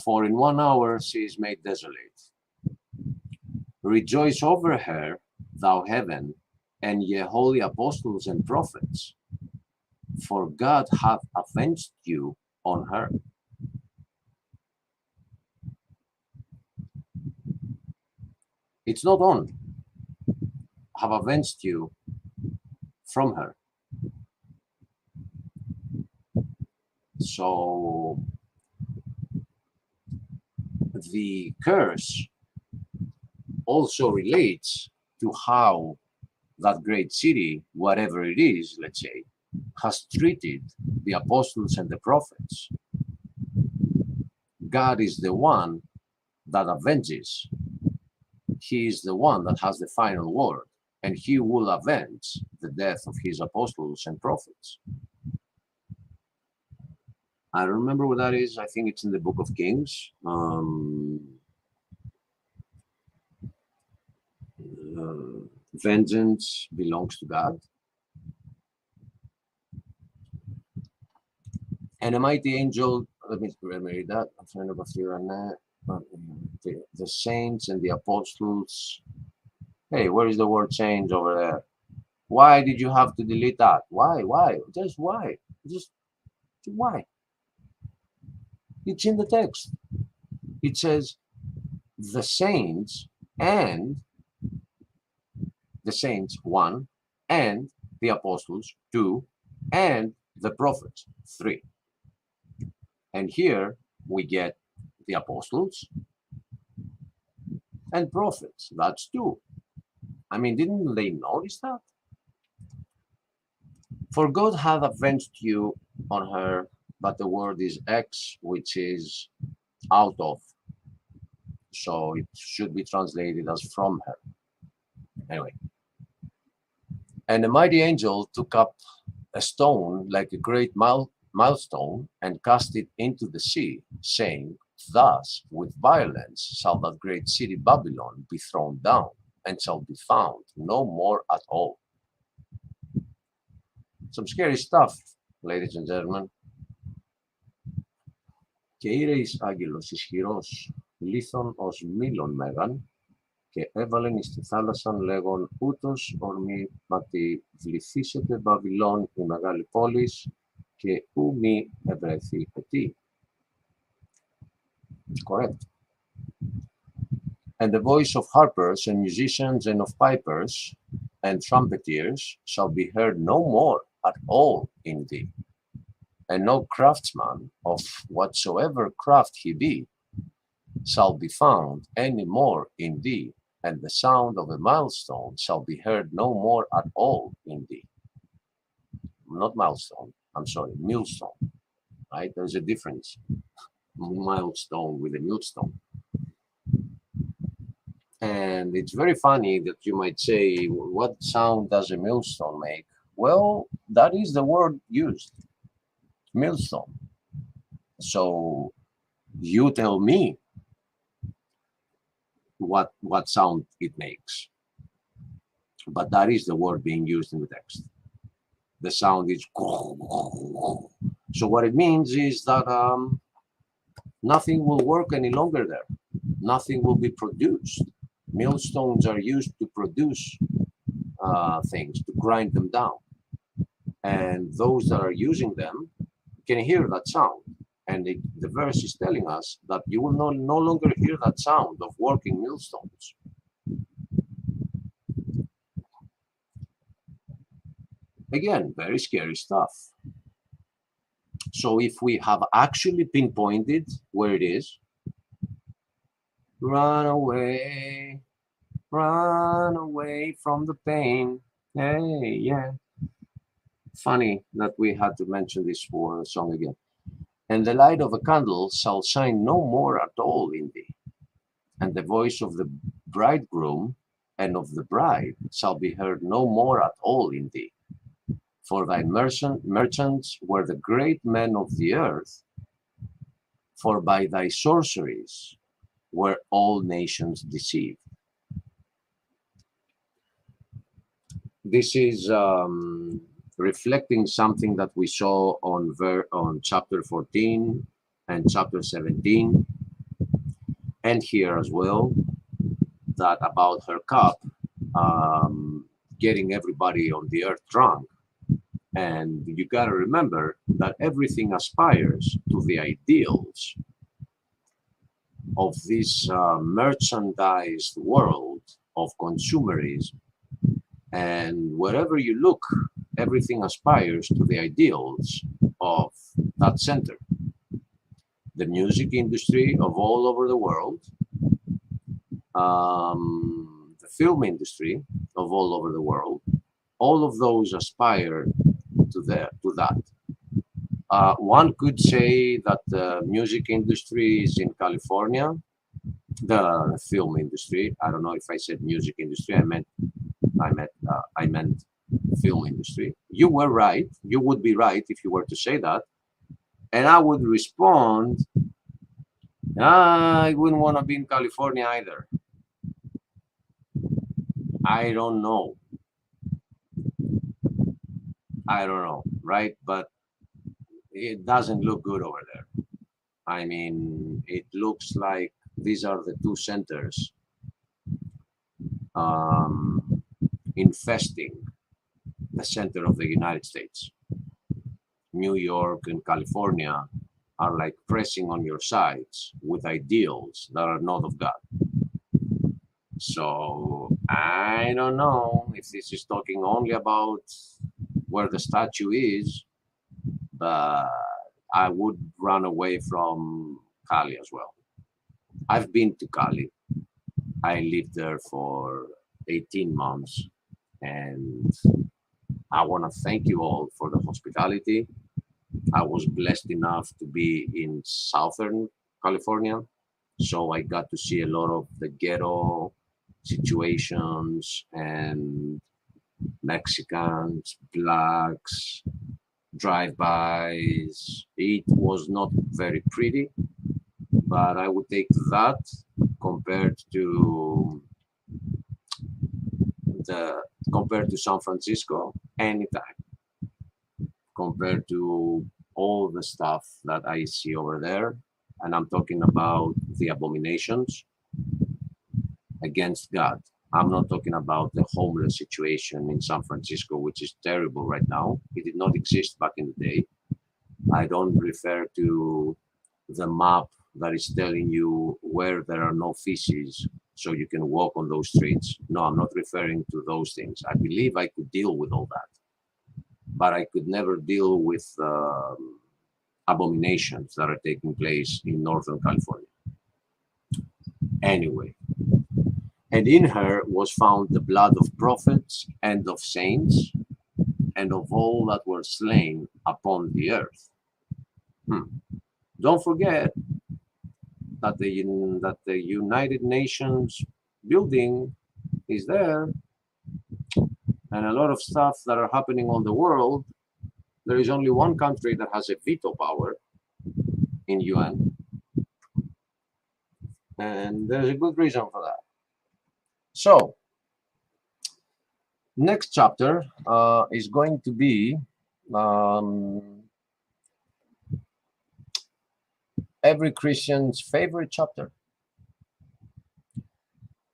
For in 1 hour she is made desolate. Rejoice over her, thou heaven, and ye holy apostles and prophets, for God hath avenged you on her. It's not on, have avenged you from her. So the curse also relates to how that great city, whatever it is, let's say, has treated the apostles and the prophets. God is the one that avenges. He is the one that has the final word, and he will avenge the death of his apostles and prophets. I don't remember what that is. I think it's in the Book of Kings. Vengeance belongs to God. And a mighty angel, let me read that. I'm trying to go through on that. The saints and the apostles. Hey, where is the word saints over there? Why did you have to delete that? Why? Just why? Just why? It's in the text. It says the saints and the saints 1, and the apostles 2, and the prophets 3. And here we get the apostles and prophets. That's 2. I mean, didn't they notice that? For God hath avenged you on her, but the word is ex, which is out of. So it should be translated as from her. Anyway. And the mighty angel took up a stone like a great milestone and cast it into the sea, saying, "Thus with violence shall that great city Babylon be thrown down, and shall be found no more at all." Some scary stuff, ladies and gentlemen. Και ήρε εις άγγελος ισχυρός, λίθον ως μήλον μέγαν, και έβαλεν εις τη θάλασσαν λέγον, ούτως ορμήματι βληθήσετε Βαβυλών η μεγάλη πόλης, και ου μη ευρεθεί ετή. Correct. And the voice of harpers and musicians and of pipers and trumpeters shall be heard no more at all in thee. And no craftsman of whatsoever craft he be shall be found any more in thee, and the sound of a milestone shall be heard no more at all in thee. Not milestone, I'm sorry, millstone, right? There's a difference. Milestone with a millstone. And it's very funny that you might say, what sound does a millstone make? Well, that is the word used. Millstone. So you tell me what sound it makes. But that is the word being used in the text. The sound is so what it means is that nothing will work any longer there. Nothing will be produced. Millstones are used to produce things, to grind them down. And those that are using them can hear that sound. And the verse is telling us that you will no longer hear that sound of working millstones. Again, very scary stuff. So if we have actually pinpointed where it is, run away from the pain. Hey, yeah. Funny that we had to mention this for a song again. And the light of a candle shall shine no more at all in thee, and the voice of the bridegroom and of the bride shall be heard no more at all in thee. For thy merchants were the great men of the earth, for by thy sorceries were all nations deceived. This is reflecting something that we saw on chapter 14 and chapter 17, and here as well, that about her cup getting everybody on the earth drunk. And you got to remember that everything aspires to the ideals of this merchandised world of consumerism. And wherever you look, everything aspires to the ideals of that center. The music industry of all over the world, the film industry of all over the world, all of those aspire to that. One could say that the music industry is in California, the film industry. I don't know if I said music industry. I meant film industry. You were right. You would be right if you were to say that. And I would respond, I wouldn't want to be in California either. I don't know. I don't know, right? But it doesn't look good over there. I mean, it looks like these are the two centers infesting the center of the United States. New York and California are like pressing on your sides with ideals that are not of God. So I don't know if this is talking only about where the statue is, but I would run away from Cali as well. I've been to Cali. I lived there for 18 months, and I want to thank you all for the hospitality. I was blessed enough to be in Southern California, so I got to see a lot of the ghetto situations and Mexicans, blacks, drive-bys. It was not very pretty, but I would take that compared to San Francisco anytime, compared to all the stuff that I see over there. And I'm talking about the abominations against God. I'm not talking about the homeless situation in San Francisco, which is terrible right now. It did not exist back in the day. I don't refer to the map that is telling you where there are no feces so you can walk on those streets. No, I'm not referring to those things. I believe I could deal with all that, but I could never deal with abominations that are taking place in Northern California. Anyway, and in her was found the blood of prophets and of saints and of all that were slain upon the earth. Don't forget that the United Nations building is there, and a lot of stuff that are happening on the world. There is only one country that has a veto power in UN, and there's a good reason for that. So, next chapter is going to be every Christian's favorite chapter.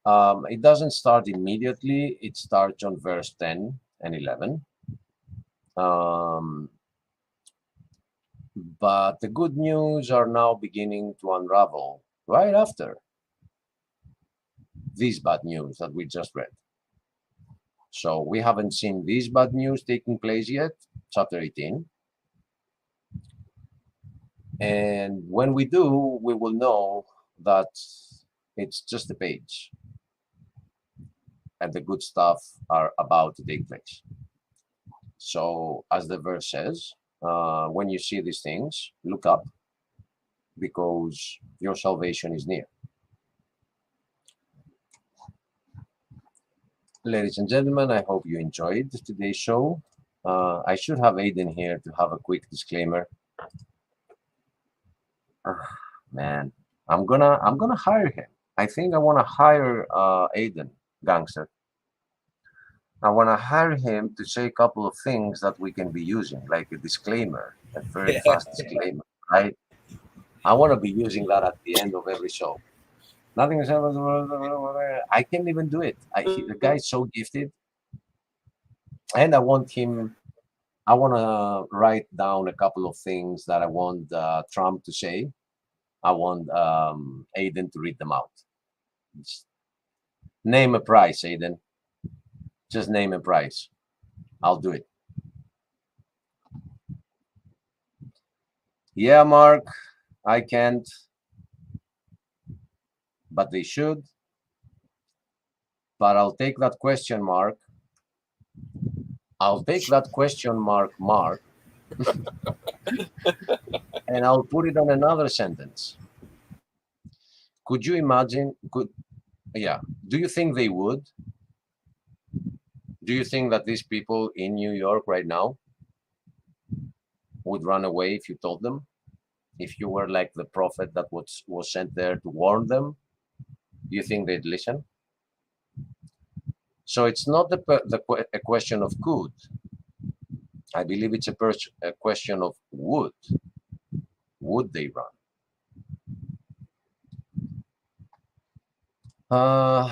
It doesn't start immediately. It starts on verse 10 and 11. But the good news are now beginning to unravel right after these bad news that we just read. So we haven't seen these bad news taking place yet, chapter 18. And when we do, we will know that it's just a page and the good stuff are about to take place. So as the verse says, when you see these things, look up, because your salvation is near. Ladies and gentlemen, I hope you enjoyed today's show. I should have Aiden here to have a quick disclaimer. Man, I'm gonna hire him. I think I want to hire Aiden Gangster. I want to hire him to say a couple of things that we can be using, like a disclaimer, a very fast disclaimer, right? I want to be using that at the end of every show. Nothing is ever. I can't even do it. The guy's so gifted, and I want him. I want to write down a couple of things that I want Trump to say. I want Aiden to read them out. Just name a price, Aiden. Just name a price. I'll do it. Yeah, Mark, I can't. But they should. But I'll take that question mark. I'll take that question mark, and I'll put it on another sentence. Could you imagine? Do you think they would? Do you think that these people in New York right now would run away if you told them? If you were like the prophet that was sent there to warn them, do you think they'd listen? So it's not a question of could. I believe it's a question of would. Would they run?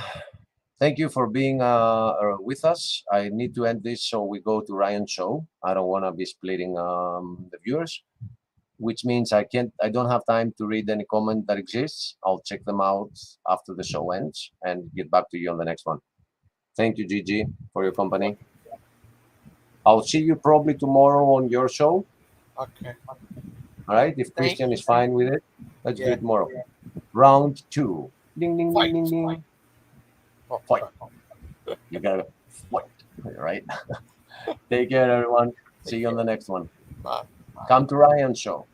Thank you for being with us. I need to end this so we go to Ryan's show. I don't want to be splitting the viewers, which means I don't have time to read any comment that exists. I'll check them out after the show ends and get back to you on the next one. Thank you, Gigi, for your company. I'll see you probably tomorrow on your show. Okay. All right. If Christian is fine with it, let's do it tomorrow. Round 2. Ding, ding, ding, ding, ding. Fight. You gotta fight, right? Take care, everyone. See you on the next one. Bye. Come to Ryan's show.